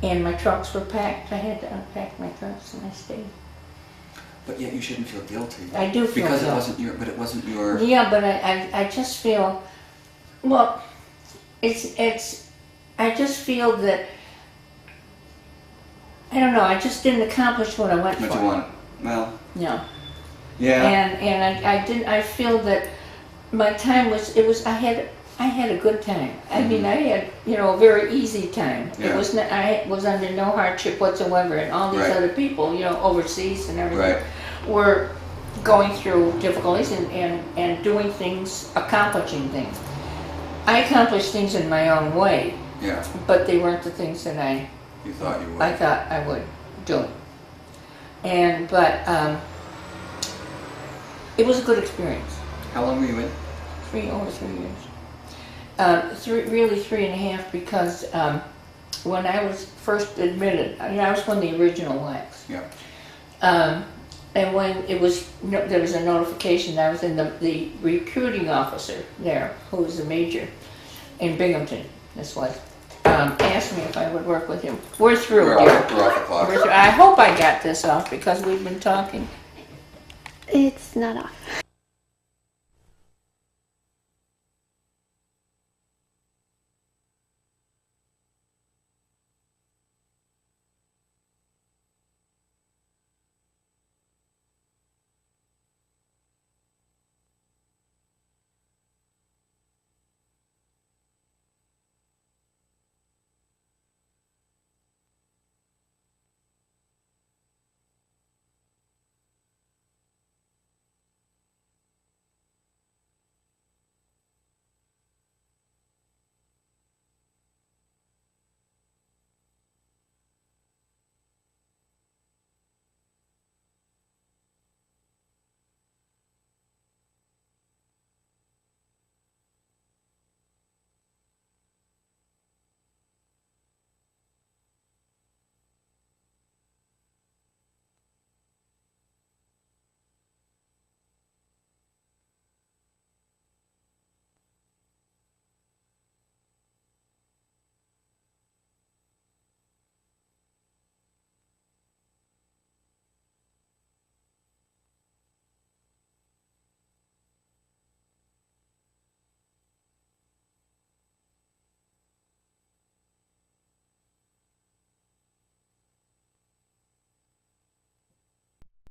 And my trunks were packed. I had to unpack my trunks, and I stayed. But yet you shouldn't feel guilty. I do feel because guilty. it wasn't your. Yeah, but I just feel, well, I just feel that, I don't know, I just didn't accomplish what I went for. What you want? Well. No. Yeah. And I feel that my time I had a good time. I mean, I had, a very easy time. Yeah. It was not, I was under no hardship whatsoever, and all these other people, overseas and everything, were going through difficulties and doing things, accomplishing things. I accomplished things in my own way. Yeah. But they weren't the things that you thought you would. I thought I would do. But it was a good experience. How long were you in? Over 3 years. Really 3.5, because when I was first admitted, I was one of the original WACs. Yeah. And when there was a notification that I was in the recruiting officer there, who was a major in Binghamton, this was, asked me if I would work with him. We're through. We're off the clock. I hope I got this off because we've been talking. It's not off.